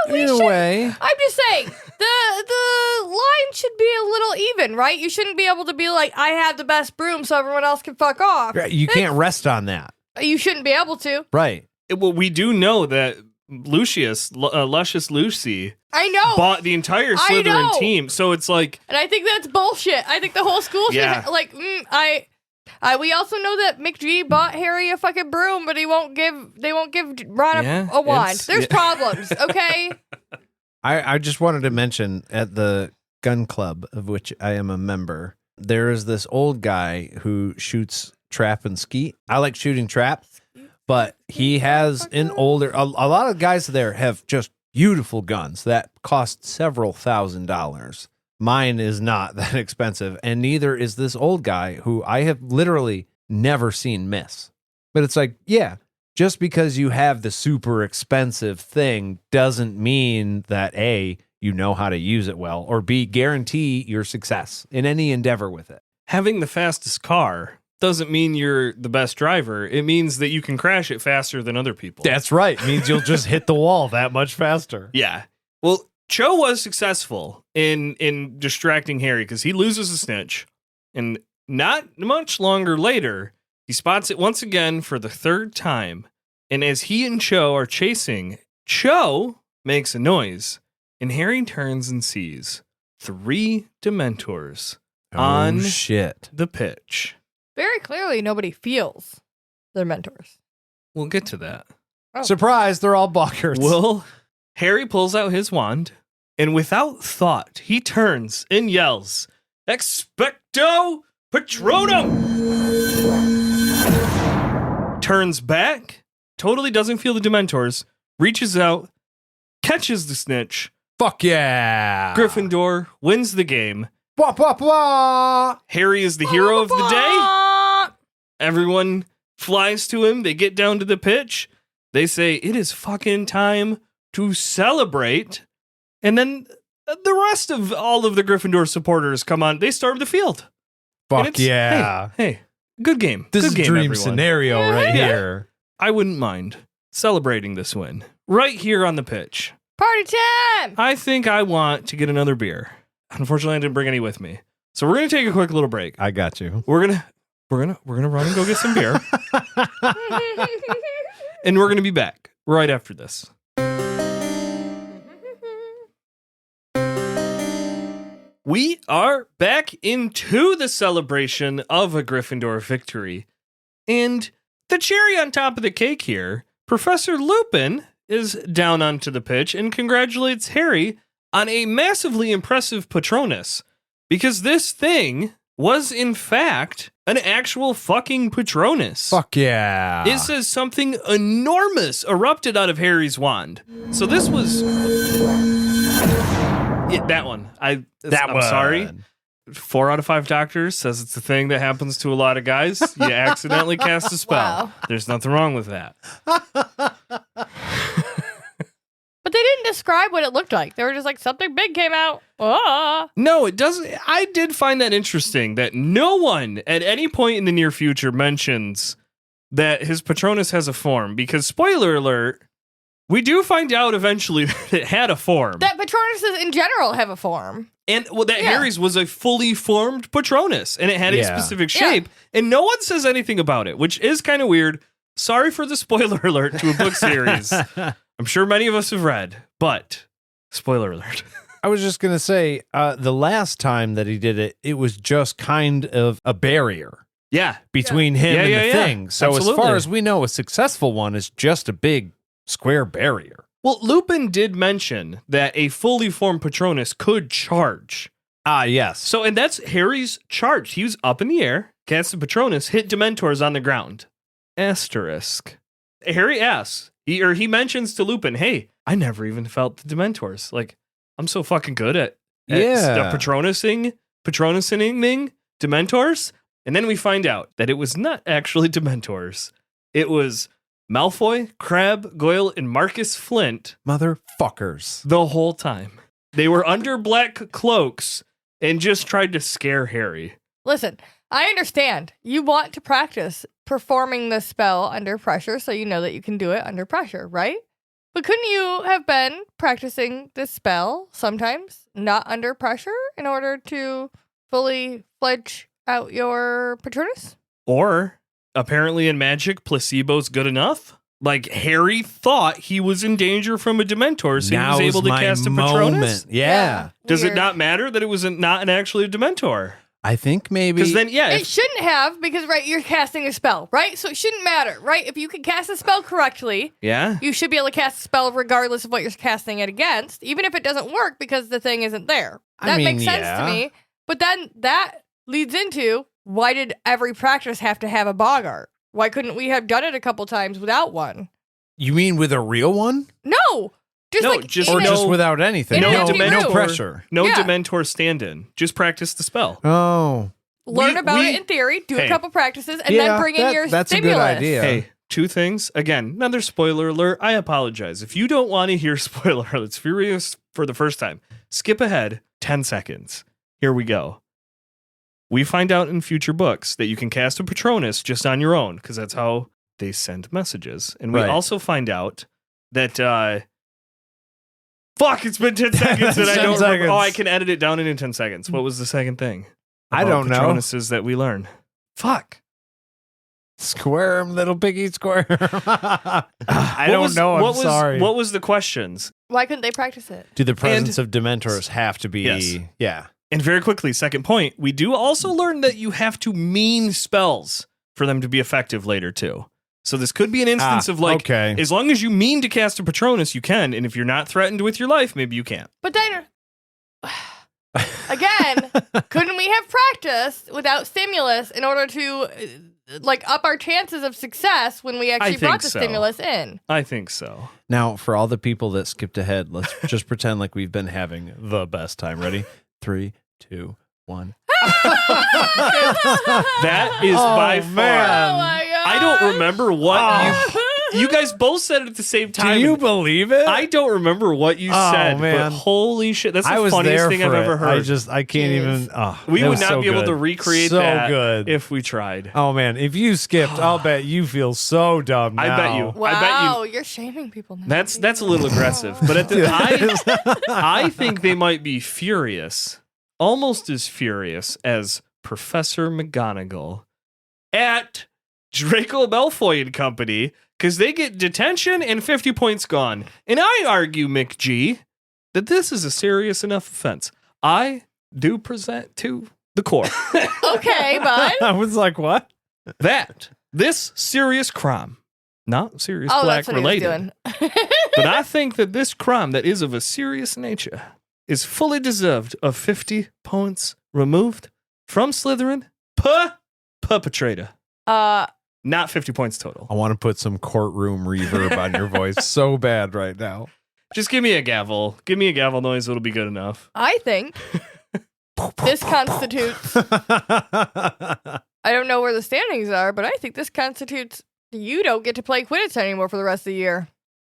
B: In a way.
C: I'm just saying the line should be a little even, right? You shouldn't be able to be like, I have the best broom, so everyone else can fuck off.
B: You can't rest on that.
C: You shouldn't be able to.
B: Right.
A: Well, we do know that Lucius, Luscious Lucy,
C: I know.
A: bought the entire
C: I
A: Slytherin
C: know.
A: team. So it's like,
C: And I think that's bullshit. I think the whole school should
A: Yeah.
C: we also know that McGee bought Harry a fucking broom, but they won't give Ron
A: Yeah,
C: a wand.
A: it's-
C: There's
A: yeah.
C: problems, okay?
B: I just wanted to mention at the gun club of which I am a member, there is this old guy who shoots trap and skeet. I like shooting trap, but he has an older, a lot of guys there have just beautiful guns that cost several $1,000s. Mine is not that expensive, and neither is this old guy who I have literally never seen miss. But it's like, yeah, just because you have the super expensive thing doesn't mean that A, you know how to use it well, or B, guarantee your success in any endeavor with it.
A: having the fastest car doesn't mean you're the best driver. It means that you can crash it faster than other people.
B: That's right. It means you'll just hit the wall that much faster.
A: Yeah. Well, Cho was successful in distracting Harry because he loses a snitch. And not much longer later, he spots it once again for the third time. And as he and Cho are chasing, Cho makes a noise. And Harry turns and sees 3 Dementors on
B: shit.
A: the pitch.
C: Very clearly, nobody feels their mentors.
A: We'll get to that.
C: Oh.
B: Surprise, they're all buckers.
A: Well, Harry pulls out his wand, and without thought, he turns and yells, Expecto Patronum! Turns back, totally doesn't feel the Dementors, reaches out, catches the snitch.
B: Fuck yeah.
A: Gryffindor wins the game.
B: Blah, blah, blah.
A: Harry is the hero of the day. Everyone flies to him. They get down to the pitch. They say, it is fucking time to celebrate. And then the rest of all of the Gryffindor supporters come on. They storm the field. And
B: Fuck
A: it's,
B: yeah.
A: Hey, good game.
B: This
A: Good
B: is a
A: game,
B: dream
A: everyone.
B: scenario right
A: Yeah.
B: here.
A: I wouldn't mind celebrating this win right here on the pitch.
C: Party time!
A: I think I want to get another beer. Unfortunately, I didn't bring any with me. So we're going to take a quick little break.
B: I got you.
A: We're gonna run and go get some beer. And we're gonna be back right after this. We are back into the celebration of a Gryffindor victory. And the cherry on top of the cake here, Professor Lupin is down onto the pitch and congratulates Harry on a massively impressive Patronus. Because this thing was, in fact, an actual fucking Patronus.
B: Fuck yeah.
A: It says something enormous erupted out of Harry's wand. So this was... Yeah, that one. I'm sorry. 4 out of 5 doctors says it's a thing that happens to a lot of guys. You accidentally cast a spell.
C: Wow.
A: There's nothing wrong with that.
C: But they didn't describe what it looked like. They were just like, something big came out. Ah.
A: No, it doesn't. I did find that interesting that no one at any point in the near future mentions that his Patronus has a form, because spoiler alert, we do find out eventually that it had a form.
C: That Patronuses in general have a form.
A: And that Harry's was a fully formed Patronus, and it had a specific shape, and no one says anything about it, which is kind of weird. Sorry for the spoiler alert to a book series. I'm sure many of us have read, but spoiler alert.
B: I was just going to say, the last time that he did it, it was just kind of a barrier between him and the thing. So
A: Absolutely.
B: as far as we know, a successful one is just a big square barrier.
A: Well, Lupin did mention that a fully formed Patronus could charge.
B: Ah, yes.
A: So, and that's Harry's charge. He was up in the air, cast the Patronus, hit Dementors on the ground. Asterisk. Harry asks, he mentions to Lupin, hey, I never even felt the Dementors. Like, I'm so fucking good at the Patronusing Dementors. And then we find out that it was not actually Dementors. It was Malfoy, Crabbe, Goyle, and Marcus Flint.
B: Motherfuckers.
A: The whole time. They were under black cloaks and just tried to scare Harry.
C: Listen, I understand. You want to practice performing the spell under pressure so you know that you can do it under pressure, right? But couldn't you have been practicing this spell sometimes not under pressure in order to fully fledge out your Patronus?
A: Or, apparently in magic, placebo's good enough. Like, Harry thought he was in danger from a Dementor, so he was able to cast a Patronus.
B: Yeah.
A: Does
C: Weird.
A: it not matter that it was not actually a Dementor?
B: I think maybe.
A: Because then,
C: It shouldn't have, because, right, you're casting a spell, right? So it shouldn't matter, right? If you can cast a spell correctly, you should be able to cast a spell regardless of what you're casting it against, even if it doesn't work because the thing isn't there. That makes sense to me. But then that leads into, why did every practice have to have a boggart? Why couldn't we have done it a couple times without one?
B: You mean with a real one?
C: No!
B: Just without anything.
C: No
B: no pressure.
A: No Dementor stand-in. Just practice the spell.
B: Oh.
C: Learn about it in theory, do a couple practices, and then bring in your
B: that's
C: stimulus.
B: a good idea.
A: Hey, 2 things. Again, another spoiler alert. I apologize. If you don't want to hear spoiler alerts for the first time, skip ahead 10 seconds. Here we go. We find out in future books that you can cast a Patronus just on your own, because that's how they send messages. And we also find out that... it's been 10 seconds and I don't remember. Oh, I can edit it down into 10 seconds. What was the second thing?
B: I don't know.
A: Patronuses that we learn.
B: Squirm, little piggy squirm. I don't know. I'm sorry.
A: What was the questions?
C: Why couldn't they practice it?
B: Do the presence of Dementors have to be...
A: Yes.
B: Yeah.
A: And very quickly, second point, we do also learn that you have to mean spells for them to be effective later, too. So this could be an instance of as long as you mean to cast a Patronus, you can. And if you're not threatened with your life, maybe you can't.
C: But then, again, couldn't we have practiced without stimulus in order to up our chances of success when we actually brought the stimulus in?
A: I think so.
B: Now, for all the people that skipped ahead, let's just pretend like we've been having the best time. Ready? 3, 2, 1.
A: That is by far.
C: Oh my God.
A: I don't remember what you guys both said it at the same time.
B: Do you believe it?
A: I don't remember what you said,
B: man.
A: but holy shit, that's the funniest thing I've ever heard.
B: I can't even.
A: We would not be able to recreate that
B: good.
A: if we tried.
B: Oh man, if you skipped, I'll bet you feel so dumb now.
A: I bet you.
C: Wow,
A: I bet you.
C: You're shaming people now.
A: That's a little aggressive, but I think they might be furious, almost as furious as Professor McGonagall at Draco Malfoy and Company, because they get detention and 50 points gone. And I argue, McG, that this is a serious enough offense. I do present to the court
C: Okay, bud.
B: I was like, what?
A: that this serious crime, not Sirius
C: Oh,
A: Black
C: that's what
A: related,
C: he was doing.
A: but I think that this crime that is of a serious nature is fully deserved of 50 points removed from Slytherin per perpetrator. Not 50 points total.
B: I want to put some courtroom reverb on your voice so bad right now.
A: Just give me a gavel. Give me a gavel noise. It'll be good enough.
C: I think This constitutes, I don't know where the standings are, but I think this constitutes you don't get to play Quidditch anymore for the rest of the year.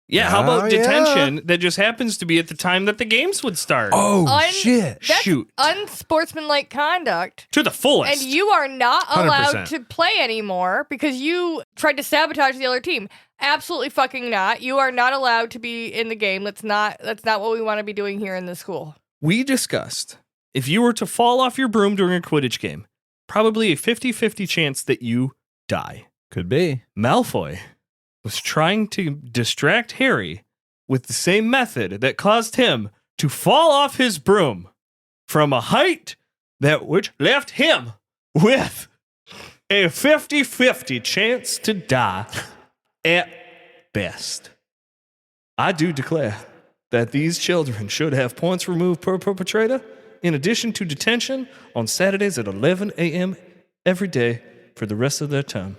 A: Yeah, how about
B: Oh,
A: detention that just happens to be at the time that the games would start?
B: Oh, shit.
C: That's
A: Shoot.
C: unsportsmanlike conduct.
A: To the fullest.
C: And you are not allowed
B: 100%.
C: to play anymore because you tried to sabotage the other team. Absolutely fucking not. You are not allowed to be in the game. That's not what we want to be doing here in this school.
A: We discussed if you were to fall off your broom during a Quidditch game, probably a 50-50 chance that you die.
B: Could be.
A: Malfoy was trying to distract Harry with the same method that caused him to fall off his broom from a height which left him with a 50-50 chance to die at best. I do declare that these children should have points removed per perpetrator, in addition to detention on Saturdays at 11 a.m. every day for the rest of their term,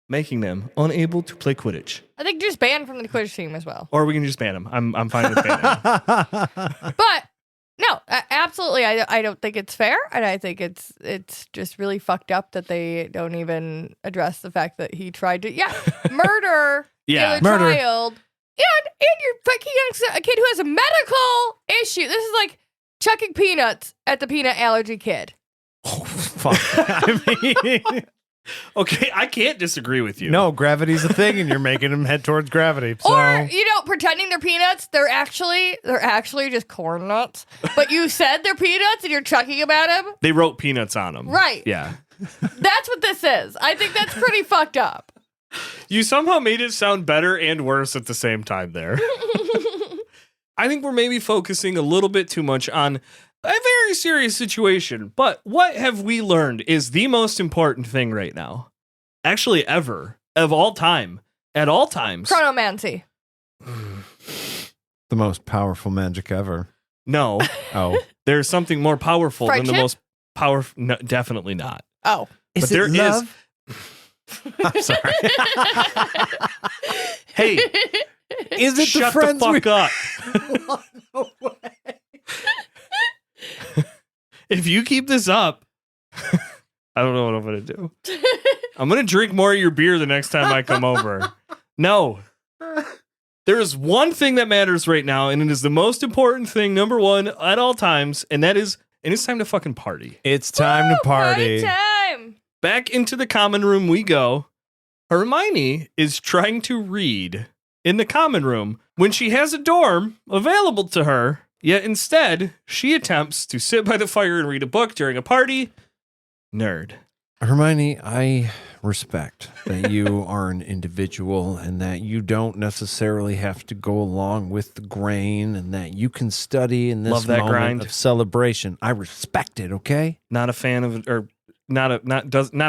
A: making them unable to play Quidditch.
C: I think just banned from the Quidditch team as well.
A: Or we can just ban them. I'm fine with banning them.
C: But no, absolutely, I don't think it's fair, and I think it's just really fucked up that they don't even address the fact that he tried to murder the other
B: Murder.
C: child, and you're fucking a kid who has a medical issue. This is like chucking peanuts at the peanut allergy kid.
B: Oh, fuck. I mean,
A: Okay, I can't disagree with you.
B: no, gravity's a thing, and you're making them head towards gravity. So.
C: Or, pretending they're peanuts, they're actually just corn nuts. But you said they're peanuts and you're chucking them at him?
A: They wrote peanuts on them.
C: Right.
A: Yeah.
C: That's what this is. I think that's pretty fucked up.
A: You somehow made it sound better and worse at the same time there. I think we're maybe focusing a little bit too much on a very serious situation, but what have we learned is the most important thing right now. Actually, ever. Of all time. At all times.
C: Chronomancy.
B: The most powerful magic ever.
A: No.
B: Oh.
A: There's something more powerful than
C: Friendship?
A: the most powerful. No, definitely not.
C: Oh.
A: But there is.
B: I'm sorry.
A: Hey,
B: Is it
A: shut
B: the friends
A: the fuck up.
B: No way.
A: If you keep this up, I don't know what I'm going to do. I'm going to drink more of your beer the next time I come over. No. There is one thing that matters right now, and it is the most important thing, number one, at all times, and that is, and it's time to fucking party.
B: It's time to party.
C: Time.
A: Back into the common room we go. Hermione is trying to read in the common room when she has a dorm available to her, yet instead, she attempts to sit by the fire and read a book during a party. Nerd.
B: Hermione, I respect that you are an individual and that you don't necessarily have to go along with the grain and that you can study in this
A: Love that
B: moment
A: grind.
B: of celebration. I respect it, okay?
A: Not a fan of, or not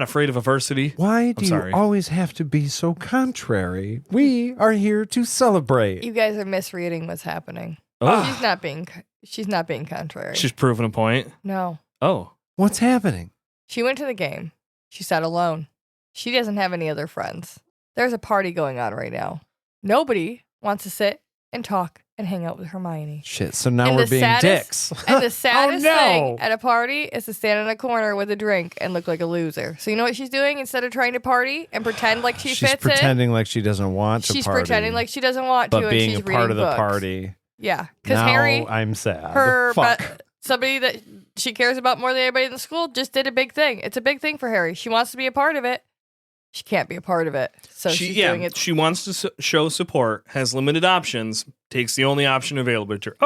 A: afraid of adversity.
B: Why do
A: sorry.
B: you always have to be so contrary? We are here to celebrate.
C: You guys are misreading what's happening.
A: Oh,
C: She's not being contrary.
A: she's proving a point.
C: No.
A: Oh,
B: What's happening?
C: She went to the game. She sat alone. She doesn't have any other friends. There's a party going on right now. Nobody wants to sit and talk and hang out with Hermione.
B: Shit, so now
C: And
B: we're
C: the
B: being
C: saddest-
B: dicks.
C: And the saddest
B: no.
C: thing at a party is to stand in a corner with a drink and look like a loser. So you know what she's doing? Instead of trying to party and pretend like she
B: She's
C: fits
B: pretending like she doesn't want to
C: she's
B: party.
C: pretending like she doesn't want to,
B: but
C: and
B: being
C: she's
B: a part
C: reading
B: of the
C: books.
B: party.
C: Yeah, because
B: Now
C: Harry,
B: I'm sad.
C: her
B: Fuck.
C: somebody that she cares about more than anybody in the school, just did a big thing. It's a big thing for Harry. She wants to be a part of it. She can't be a part of it, so she's doing it.
A: She wants to show support, has limited options, takes the only option available to her.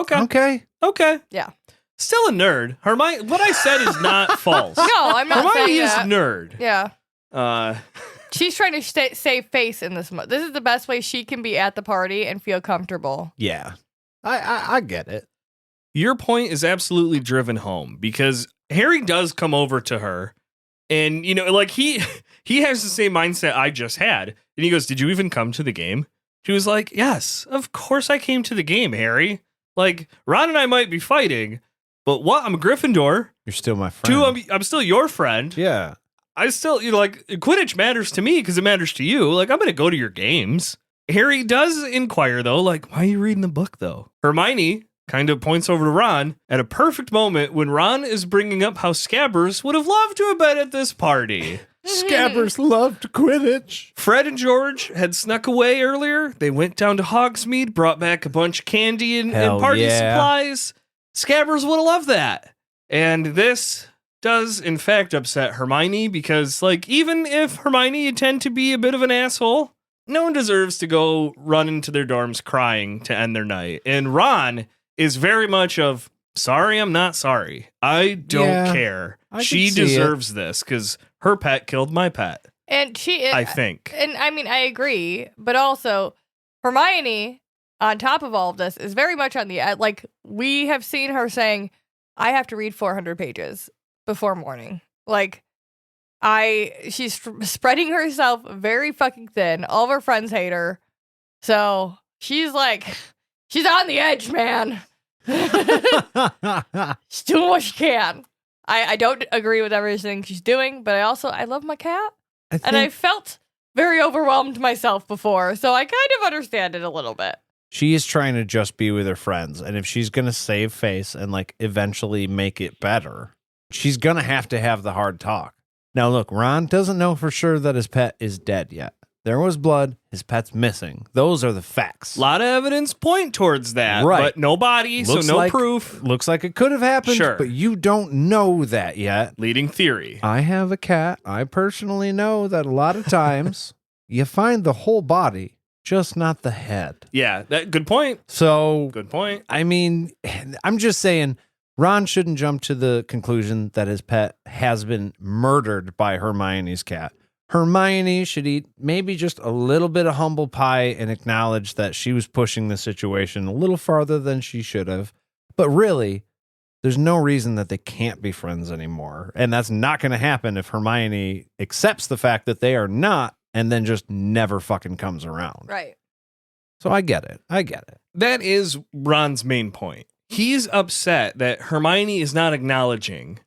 A: Okay.
C: Yeah.
A: Still a nerd. Hermione, what I said is not false.
C: No, I'm not
A: Hermione
C: saying
A: is
C: that.
A: nerd.
C: Yeah. She's trying to save face in this. This is the best way she can be at the party and feel comfortable.
B: Yeah. I get it.
A: Your point is absolutely driven home because Harry does come over to her and, like he has the same mindset I just had. And he goes, "Did you even come to the game?" She was like, "Yes, of course I came to the game, Harry. Like, Ron and I might be fighting, but what? I'm a Gryffindor.
B: You're still my friend.
A: 2, I'm still your friend.
B: Yeah.
A: I still, Quidditch matters to me because it matters to you. Like, I'm going to go to your games." Harry does inquire, though, like, "Why are you reading the book, though?" Hermione kind of points over to Ron at a perfect moment when Ron is bringing up how Scabbers would have loved to have been at this party.
B: Scabbers loved Quidditch.
A: Fred and George had snuck away earlier. They went down to Hogsmeade, brought back a bunch of candy and party supplies. Scabbers would have loved that. And this does, in fact, upset Hermione because, like, even if Hermione tend to be a bit of an asshole, no one deserves to go run into their dorms crying to end their night. And Ron is very much of, sorry, I'm not sorry. I don't care. She deserves this because her pet killed my pet.
C: And
A: I think.
C: And I mean, I agree. But also, Hermione, on top of all of this, is very much on the end. Like, we have seen her saying, I have to read 400 pages before morning. Like, she's spreading herself very fucking thin. All of her friends hate her. So she's like, she's on the edge, man. She's doing what she can. I don't agree with everything she's doing, but I love my cat. And I felt very overwhelmed myself before, so I kind of understand it a little bit.
B: She is trying to just be with her friends, and if she's going to save face and like eventually make it better, she's going to have the hard talk. Now, look, Ron doesn't know for sure that his pet is dead yet. There was blood. His pet's missing. Those are the facts.
A: A lot of evidence point towards that,
B: right?
A: But no body, so no proof.
B: Looks like it could have happened,
A: sure,
B: but you don't know that yet.
A: Leading theory.
B: I have a cat. I personally know that a lot of times you find the whole body, just not the head.
A: Yeah, good point.
B: So,
A: good point.
B: I mean, I'm just saying, Ron shouldn't jump to the conclusion that his pet has been murdered by Hermione's cat. Hermione should eat maybe just a little bit of humble pie and acknowledge that she was pushing the situation a little farther than she should have. But really, there's no reason that they can't be friends anymore. And that's not going to happen if Hermione accepts the fact that they are not and then just never fucking comes around.
C: Right.
B: So I get it.
A: That is Ron's main point. He's upset that Hermione is not acknowledging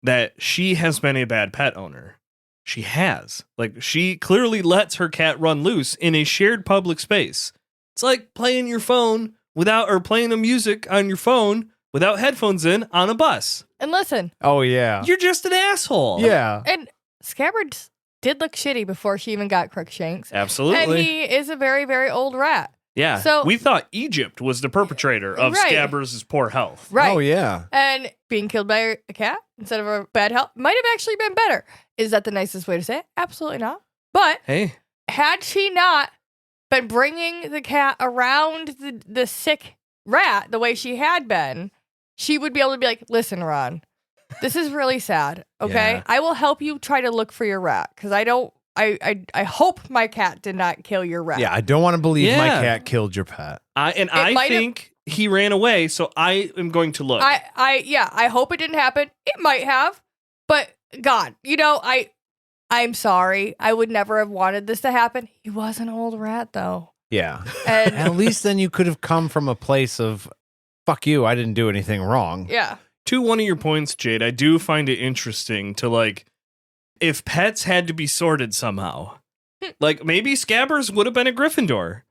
A: that she has been a bad pet owner. She has. Like, she clearly lets her cat run loose in a shared public space. It's like playing your phone or playing the music on your phone without headphones in on a bus.
C: And listen.
B: Oh, yeah.
A: You're just an asshole.
B: Yeah.
C: And Scabbers did look shitty before she even got Crookshanks.
A: Absolutely.
C: And he is a very, very old rat.
A: Yeah.
C: So
A: we thought Egypt was the perpetrator of Scabbers' poor health.
C: Right.
B: Oh, yeah.
C: And being killed by a cat instead of a bad health might have actually been better. Is that the nicest way to say it? Absolutely not. But
A: hey,
C: had she not been bringing the cat around the sick rat the way she had been, she would be able to be like, listen, Ron, this is really sad. Okay.
B: Yeah.
C: I will help you try to look for your rat because I hope my cat did not kill your rat.
B: Yeah, I don't want to believe my cat killed your pet.
A: I think he ran away, so I am going to look.
C: I hope it didn't happen. It might have, but God, I'm sorry. I would never have wanted this to happen. He was an old rat, though.
B: Yeah.
C: And
B: at least then you could have come from a place of, fuck you, I didn't do anything wrong.
C: Yeah.
A: To one of your points, Jade, I do find it interesting to, like, if pets had to be sorted somehow, like maybe Scabbers would have been a Gryffindor.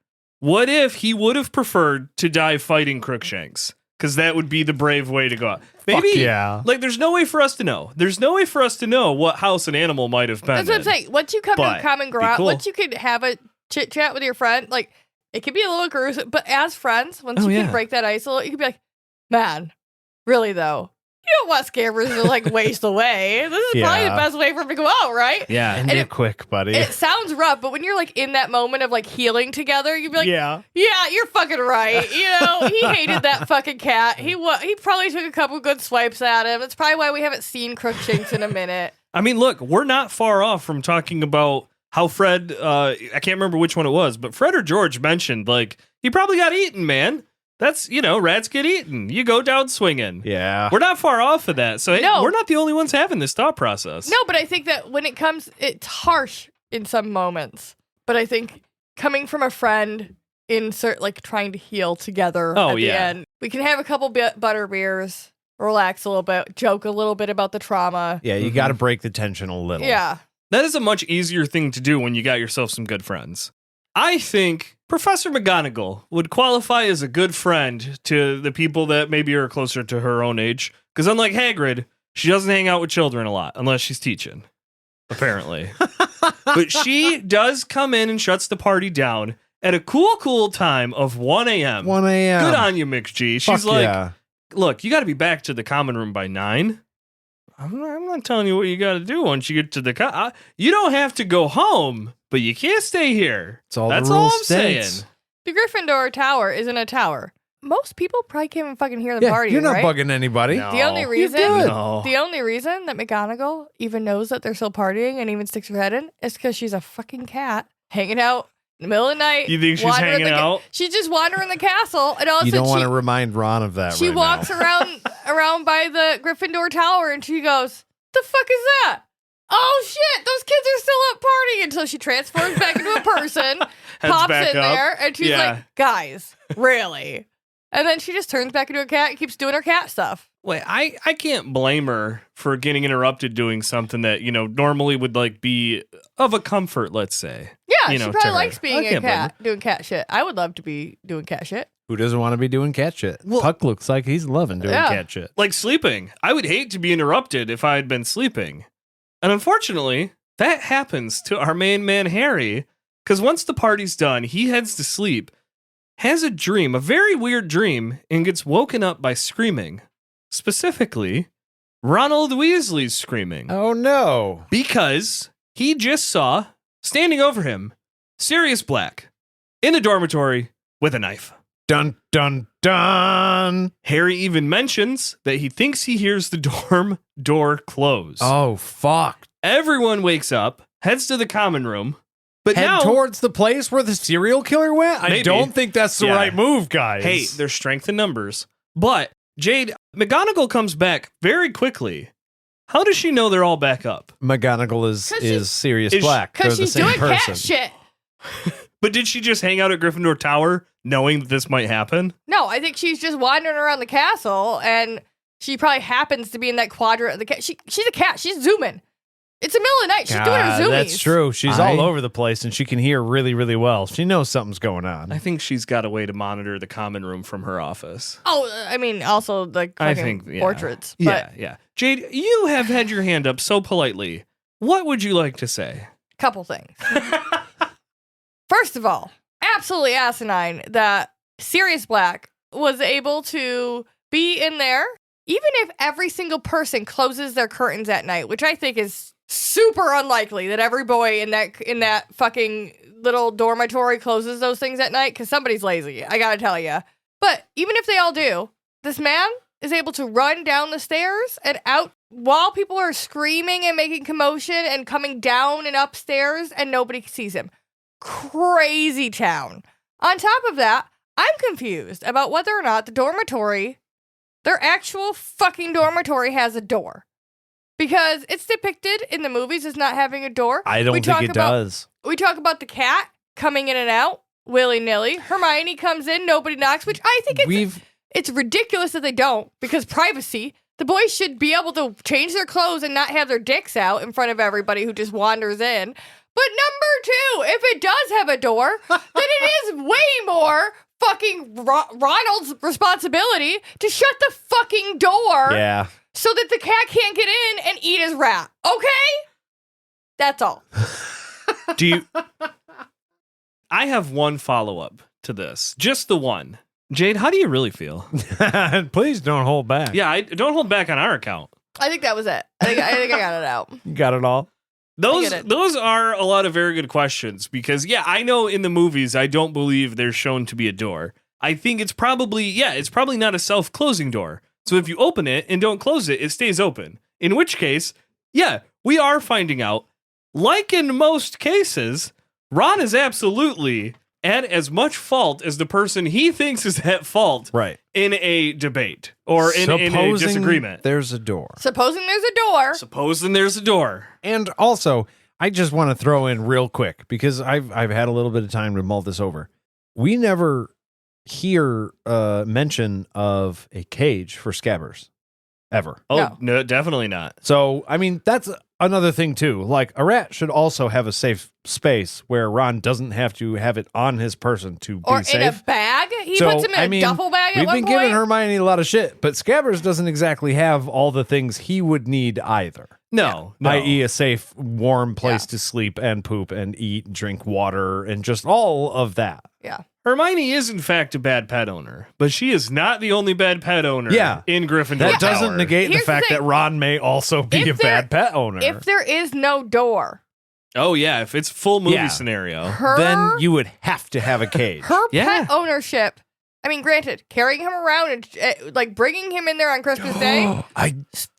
A: What if he would have preferred to die fighting Crookshanks? Because that would be the brave way to go out. Maybe,
B: yeah.
A: Like, there's no way for us to know. There's no way for us to know what house an animal might have been.
C: That's what I'm saying. Once you come to common ground,
A: cool.
C: once you could have a chit chat with your friend, like it could be a little gruesome, but as friends, once you can break that ice a little, you could be like, man, really though. You don't want Scabbers to like waste away. This is probably the best way for him to go out, right?
B: Yeah, and it quick, buddy.
C: It sounds rough, but when you're like in that moment of like healing together, you'd be like, yeah, you're fucking right. You know, he hated that fucking cat. He probably took a couple good swipes at him. That's probably why we haven't seen Crookshanks in a minute.
A: I mean, look, we're not far off from talking about how Fred, I can't remember which one it was, but Fred or George mentioned like he probably got eaten, man. That's, rats get eaten. You go down swinging.
B: Yeah.
A: We're not far off of that. So we're not the only ones having this thought process.
C: No, but I think that when it comes, it's harsh in some moments. But I think coming from a friend, like trying to heal together at the end, we can have a couple butter beers, relax a little bit, joke a little bit about the trauma.
B: Yeah, you got to break the tension a little.
C: Yeah.
A: That is a much easier thing to do when you got yourself some good friends. I think Professor McGonagall would qualify as a good friend to the people that maybe are closer to her own age. Because unlike Hagrid, she doesn't hang out with children a lot unless she's teaching, apparently. But she does come in and shuts the party down at a cool time of 1 a.m.
B: 1 a.m.
A: Good on you, McG. She's
B: Fuck
A: like,
B: yeah.
A: look, you got to be back to the common room by 9. I'm not telling you what you got to do once you get to the... you don't have to go home, but you can't stay here. That's all I'm saying.
C: The Gryffindor tower isn't a tower. Most people probably can't even fucking hear the party.
B: You're not
C: right?
B: bugging anybody.
A: No.
C: The only reason,
A: No.
C: the only reason that McGonagall even knows that they're still partying and even sticks her head in is because she's a fucking cat hanging out in the middle of the night.
A: You think she's
C: wandering
A: hanging out?
C: She's just wandering the castle, and all of a
B: You
C: sudden
B: don't want to remind Ron of that
C: she
B: right
C: walks
B: now.
C: around by the Gryffindor tower, and she goes, "The fuck is that? Oh shit! Those kids are still up partying." Until she transforms back into a person, pops
A: back
C: in
A: up.
C: there, and she's
A: Yeah.
C: like, "Guys, really?" And then she just turns back into a cat and keeps doing her cat stuff.
A: Wait, I can't blame her for getting interrupted doing something that, normally would like be of a comfort, let's say.
C: Yeah,
A: You
C: she
A: know,
C: probably
A: to her.
C: likes being
A: I
C: a
A: can't blame
C: cat, doing cat shit. I would love to be doing cat shit.
B: Who doesn't want to be doing cat shit?
A: Well-
B: Puck looks like he's loving doing
C: Yeah.
B: cat shit.
A: Like sleeping. I would hate to be interrupted if I had been sleeping. And unfortunately, that happens to our main man, Harry, because once the party's done, he heads to sleep, has a dream, a very weird dream, and gets woken up by screaming. Specifically, Ronald Weasley's screaming.
B: Oh no.
A: Because he just saw, standing over him, Sirius Black in a dormitory with a knife.
B: Dun dun dun.
A: Harry even mentions that he thinks he hears the dorm door close.
B: Oh fuck.
A: Everyone wakes up, heads to the common room, but
B: Head
A: now,
B: towards the place where the serial killer went? I
A: Maybe.
B: don't think that's the
A: Yeah.
B: right move, guys.
A: hey, there's strength in numbers. But Jade, McGonagall comes back very quickly. How does she know they're all back up?
B: McGonagall
C: 'Cause
B: is Sirius
A: is-
B: Black. They're
C: Because
B: the
C: she's
B: same
C: doing
B: person.
C: cat shit.
A: But did she just hang out at Gryffindor Tower knowing that this might happen?
C: No, I think she's just wandering around the castle, and she probably happens to be in that quadrant of the cat. She's a cat. She's zooming. It's the middle of the night. She's doing her zoomies.
B: That's true. She's all over the place and she can hear really, really well. She knows something's going on.
A: I think she's got a way to monitor the common room from her office.
C: Oh, I mean, also the
A: I
C: fucking
A: think, yeah.
C: portraits.
A: Yeah,
C: But
A: yeah. Jade, you have had your hand up so politely. What would you like to say?
C: couple things. First of all, absolutely asinine that Sirius Black was able to be in there, even if every single person closes their curtains at night, which I think is super unlikely that every boy in that fucking little dormitory closes those things at night because somebody's lazy. I gotta tell you. But even if they all do, this man is able to run down the stairs and out while people are screaming and making commotion and coming down and upstairs and nobody sees him. Crazy town. On top of that, I'm confused about whether or not the dormitory, their actual fucking dormitory, has a door. Because it's depicted in the movies as not having a door.
B: I don't think it does.
C: We talk about the cat coming in and out willy-nilly. Hermione comes in, nobody knocks, which I think it's ridiculous that they don't, because privacy. The boys should be able to change their clothes and not have their dicks out in front of everybody who just wanders in. But number two, if it does have a door, then it is way more fucking Ronald's responsibility to shut the fucking door
B: Yeah.
C: so that the cat can't get in and eat his rat. Okay? That's all.
A: Do you? I have one follow-up to this. Just the one. Jade, how do you really feel?
B: Please don't hold back.
A: Yeah, don't hold back on our account.
C: I think that was it. I think I got it out.
B: You got it all.
A: Those are a lot of very good questions because, yeah, I know in the movies I don't believe there's shown to be a door. I think it's probably not a self-closing door. So if you open it and don't close it, it stays open. In which case, yeah, we are finding out, like in most cases, Ron is absolutely at as much fault as the person he thinks is at fault in a debate or in a disagreement.
B: There's a door.
C: Supposing there's a door.
A: Supposing there's a door.
B: And also, I just want to throw in real quick, because I've had a little bit of time to mull this over. We never hear mention of a cage for scabbers. Ever.
A: Oh, no, definitely not.
B: So, I mean, that's another thing too, like a rat should also have a safe space where Ron doesn't have to have it on his person to be safe.
C: Or in a bag. He puts him in a duffel bag at one point.
B: We've been giving Hermione a lot of shit, but Scabbers doesn't exactly have all the things he would need either.
A: No.
B: I.e. a safe, warm place to sleep and poop and eat, drink water, and just all of that.
C: Yeah.
A: Hermione is, in fact, a bad pet owner, but she is not the only bad pet owner in Gryffindor.
B: That doesn't
A: Tower.
B: negate
C: Here's
B: the fact that Ron may also be a bad pet owner.
C: If there is no door.
A: Oh, yeah. If it's full movie scenario.
B: Then you would have to have a cage.
C: Her pet ownership. I mean, granted, carrying him around and like bringing him in there on Christmas Day,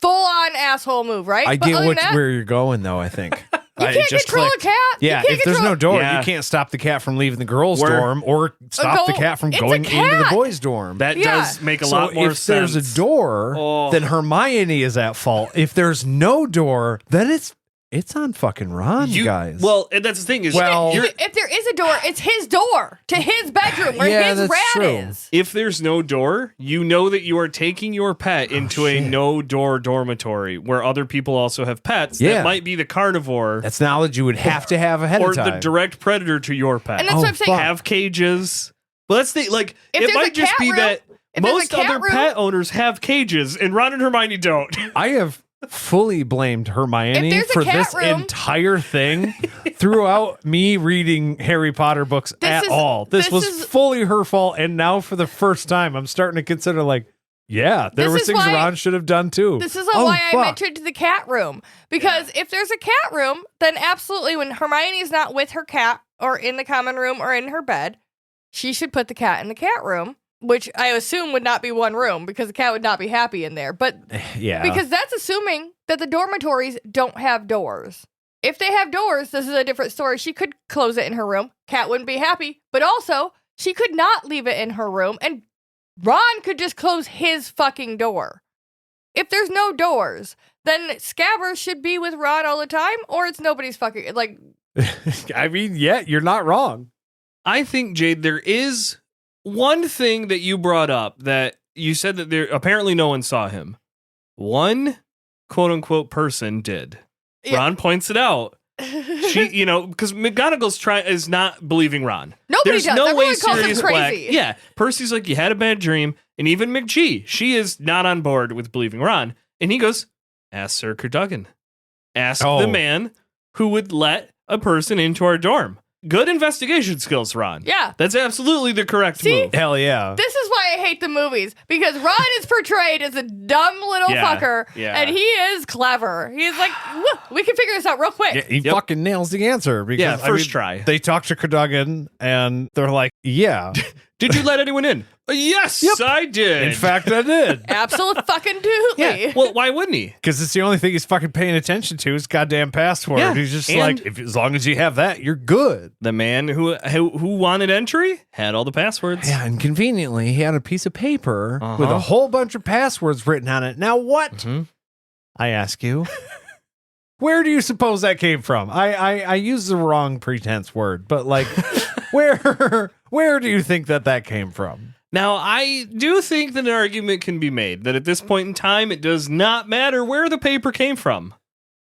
C: full on asshole move, right?
B: I get where you're going, though, I think.
C: You can't control a cat.
B: Yeah, if there's no door, you can't stop the cat from leaving the girls' dorm or stop the cat from going into the boys' dorm.
A: That does make a lot more sense.
B: If there's a door, then Hermione is at fault. If there's no door, then it's on fucking Ron, guys.
A: Well, and that's the thing is,
C: if there is a door, it's his door to his bedroom where his rat is.
A: If there's no door, you know that you are taking your pet into a no-door dormitory where other people also have pets. That might be the carnivore.
B: That's knowledge you would have to have ahead of time.
A: Or the direct predator to your pet.
C: And that's what I'm saying.
A: Have cages. Well, that's the, like, it might just be that most other pet owners have cages and Ron and Hermione don't.
B: I have fully blamed Hermione for this entire thing throughout me reading Harry Potter books all. This was fully her fault, and now for the first time, I'm starting to consider there were things Ron should have done too.
C: This is why I mentioned the cat room, because if there's a cat room, then absolutely when Hermione is not with her cat or in the common room or in her bed, she should put the cat in the cat room. Which I assume would not be one room because the cat would not be happy in there. But because that's assuming that the dormitories don't have doors. If they have doors, this is a different story. She could close it in her room. Cat wouldn't be happy. But also, she could not leave it in her room. And Ron could just close his fucking door. If there's no doors, then Scabbers should be with Ron all the time. Or it's nobody's fucking, like...
B: I mean, you're not wrong.
A: I think, Jade, there is... one thing that you brought up that you said that there apparently no one saw him. One quote unquote person did. Yeah. Ron points it out. She, because McGonagall's is not believing Ron.
C: Nobody
A: There's
C: does.
A: no
C: Everyone
A: way
C: calls
A: Sirius
C: him
A: Black.
C: crazy.
A: Yeah, Percy's like, you had a bad dream, and even McGee, she is not on board with believing Ron, and he goes, ask Sir Cadogan. Ask the man who would let a person into our dorm. Good investigation skills, Ron.
C: Yeah.
A: That's absolutely the correct move.
B: Hell yeah.
C: This is why I hate the movies, because Ron is portrayed as a dumb little fucker, and he is clever. He's like, we can figure this out real quick.
B: Yeah, he fucking nails the answer. Because,
A: first try.
B: They talk to Cadogan, and they're like,
A: Did you let anyone in? Yes, I did.
B: In fact, I did.
C: Absolutely.
A: Yeah. Well, why wouldn't he?
B: Because it's the only thing he's fucking paying attention to is goddamn password.
A: Yeah.
B: He's just like, as long as you have that, you're good.
A: The man who wanted entry had all the passwords.
B: Yeah, and conveniently, he had a piece of paper with a whole bunch of passwords written on it. Now, what? Mm-hmm. I ask you, where do you suppose that came from? I use the wrong pretense word, but like, where do you think that came from?
A: Now, I do think that an argument can be made that at this point in time, it does not matter where the paper came from.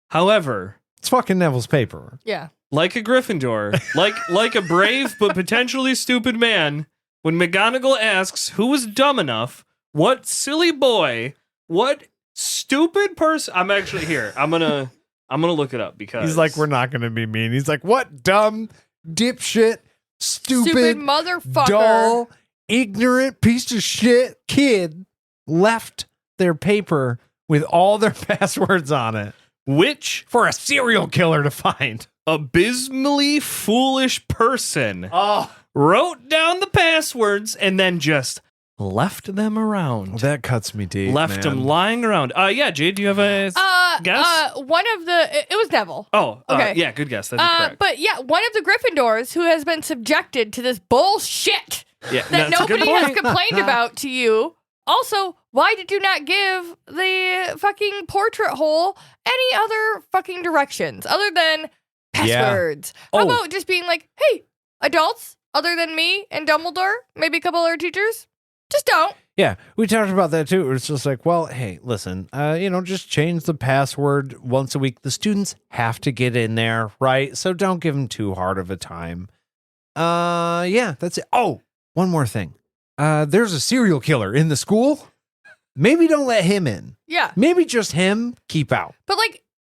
A: However,
B: it's fucking Neville's paper.
C: Yeah.
A: Like a Gryffindor, like a brave but potentially stupid man, when McGonagall asks who was dumb enough, what silly boy, what stupid person. I'm actually here. I'm gonna look it up because
B: he's like, we're not gonna be mean. He's like, what dumb dipshit, stupid
C: motherfucker,
B: dull, ignorant piece of shit kid left their paper with all their passwords on it,
A: which
B: for a serial killer to find.
A: Abysmally foolish person wrote down the passwords and then just left them around.
B: That cuts me deep.
A: Left them lying around. Yeah, Jade, do you have a guess?
C: One of it was Neville.
A: Oh, okay. Yeah, good guess. That's correct.
C: But yeah, one of the Gryffindors who has been subjected to this bullshit that nobody has complained about to you. Also, why did you not give the fucking portrait hole any other fucking directions other than passwords? How about just being like, hey, adults, other than me and Dumbledore, maybe a couple other teachers, just don't.
B: Yeah, we talked about that too. It's just like, well, hey, listen, just change the password once a week. The students have to get in there, right? So don't give them too hard of a time. Yeah, that's it. Oh, one more thing. There's a serial killer in the school. Maybe don't let him in.
C: Yeah.
B: Maybe just him, keep out.
C: But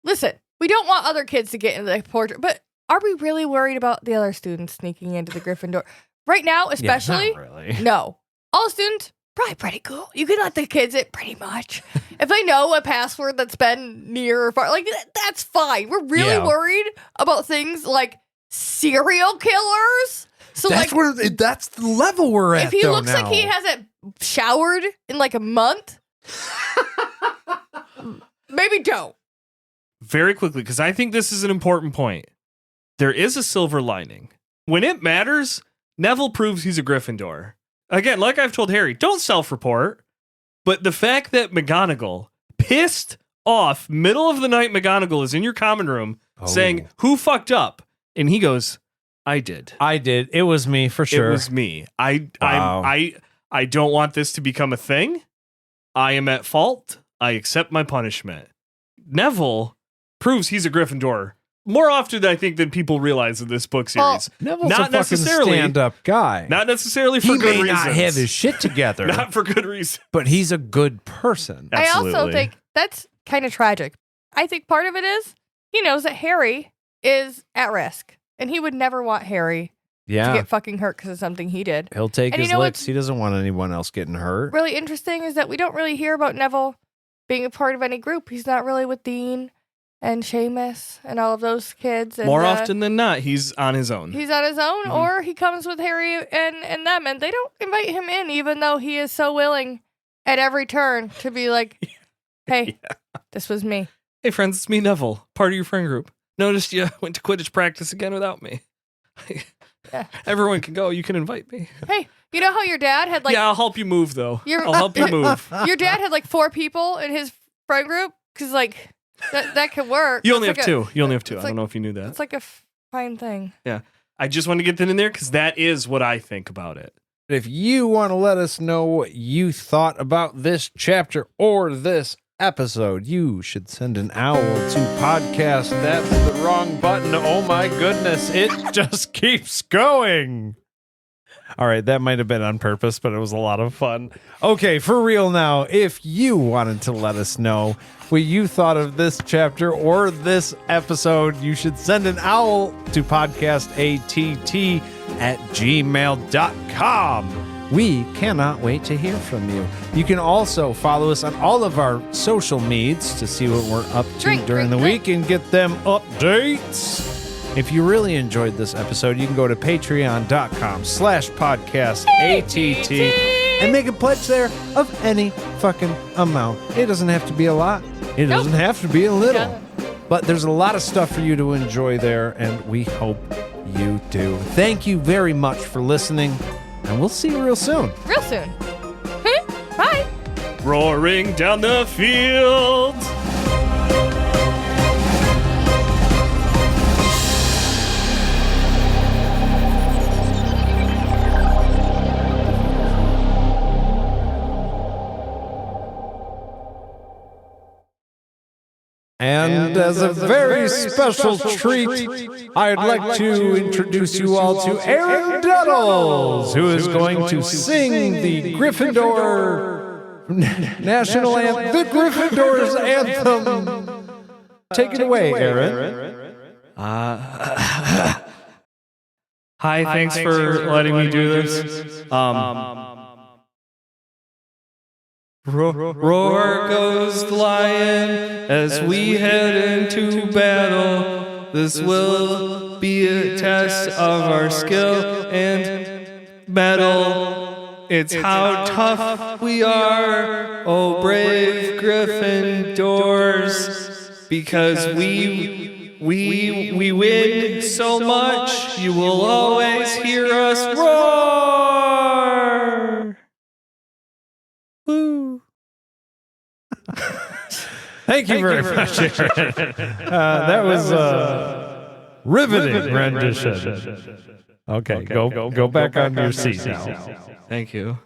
C: listen, we don't want other kids to get into the portrait, but are we really worried about the other students sneaking into the Gryffindor? Right now, especially?
B: Yeah, not really.
C: No. All students, probably pretty cool. You can let the kids in pretty much. If they know a password that's been near or far, that's fine. We're really worried about things like serial killers. So
B: that's the level we're at.
C: If he looks like he hasn't showered in a month, maybe don't.
A: Very quickly, because I think this is an important point. There is a silver lining. When it matters, Neville proves he's a Gryffindor. Again, like I've told Harry, don't self-report. But the fact that McGonagall, pissed off, middle of the night McGonagall is in your common room saying, who fucked up? And he goes, I did.
B: It was me for sure.
A: It was me. I don't want this to become a thing. I am at fault. I accept my punishment. Neville proves he's a Gryffindor more often, I think, than people realize in this book series.
B: Neville's not necessarily stand-up guy.
A: Not necessarily for good reasons. He may
B: not have his shit together.
A: Not for good reason.
B: But he's a good person.
A: Absolutely.
C: I also think that's kind of tragic. I think part of it is he knows that Harry is at risk. And he would never want Harry to get fucking hurt because of something he did.
B: He'll take his licks. He doesn't want anyone else getting hurt.
C: Really interesting is that we don't really hear about Neville being a part of any group. He's not really with Dean and Seamus and all of those kids. And,
A: more often than not, he's on his own.
C: He's on his own, or he comes with Harry and them, and they don't invite him in, even though he is so willing at every turn to be like, hey, this was me.
A: Hey, friends, it's me, Neville, part of your friend group. Noticed you went to Quidditch practice again without me. Everyone can go. You can invite me.
C: Hey, you know how your dad had
A: I'll help you move, though. I'll help you move.
C: Your dad had 4 people in his friend group? Because, that could work.
A: You only have 2. You only have 2. I don't know if you knew that.
C: It's a fine thing.
A: Yeah. I just want to get that in there because that is what I think about it.
B: If you want to let us know what you thought about this chapter or this episode, you should send an owl to podcast. That's the wrong button. Oh my goodness, it just keeps going. All right, that might have been on purpose, but it was a lot of fun. Okay, for real now, if you wanted to let us know what you thought of this chapter or this episode, you should send an owl to podcastatt@gmail.com. We cannot wait to hear from you. You can also follow us on all of our social medias to see what we're up to during the week and get them updates. If you really enjoyed this episode, you can go to patreon.com/podcastatt and make a pledge there of any fucking amount. It doesn't have to be a lot. It doesn't have to be a little. But there's a lot of stuff for you to enjoy there, and we hope you do. Thank you very much for listening. And we'll see you real soon.
C: Real soon. Bye.
A: Roaring down the field.
B: And as a very special treat, I'd like to introduce you all to Aaron Duddles, who is going to sing the Gryffindor national anthem, the Gryffindor's anthem. Take it away, Aaron.
A: Hi, thanks for letting me do this. Roar goes the lion as we head into battle. This will be a test of our skill and mettle. It's how tough we are, oh brave Gryffindors, because we win so much. You will always hear us roar. Woo.
B: Thank you very much, Aaron. That was a riveting rendition. Okay, go back on your seat now.
A: Thank you.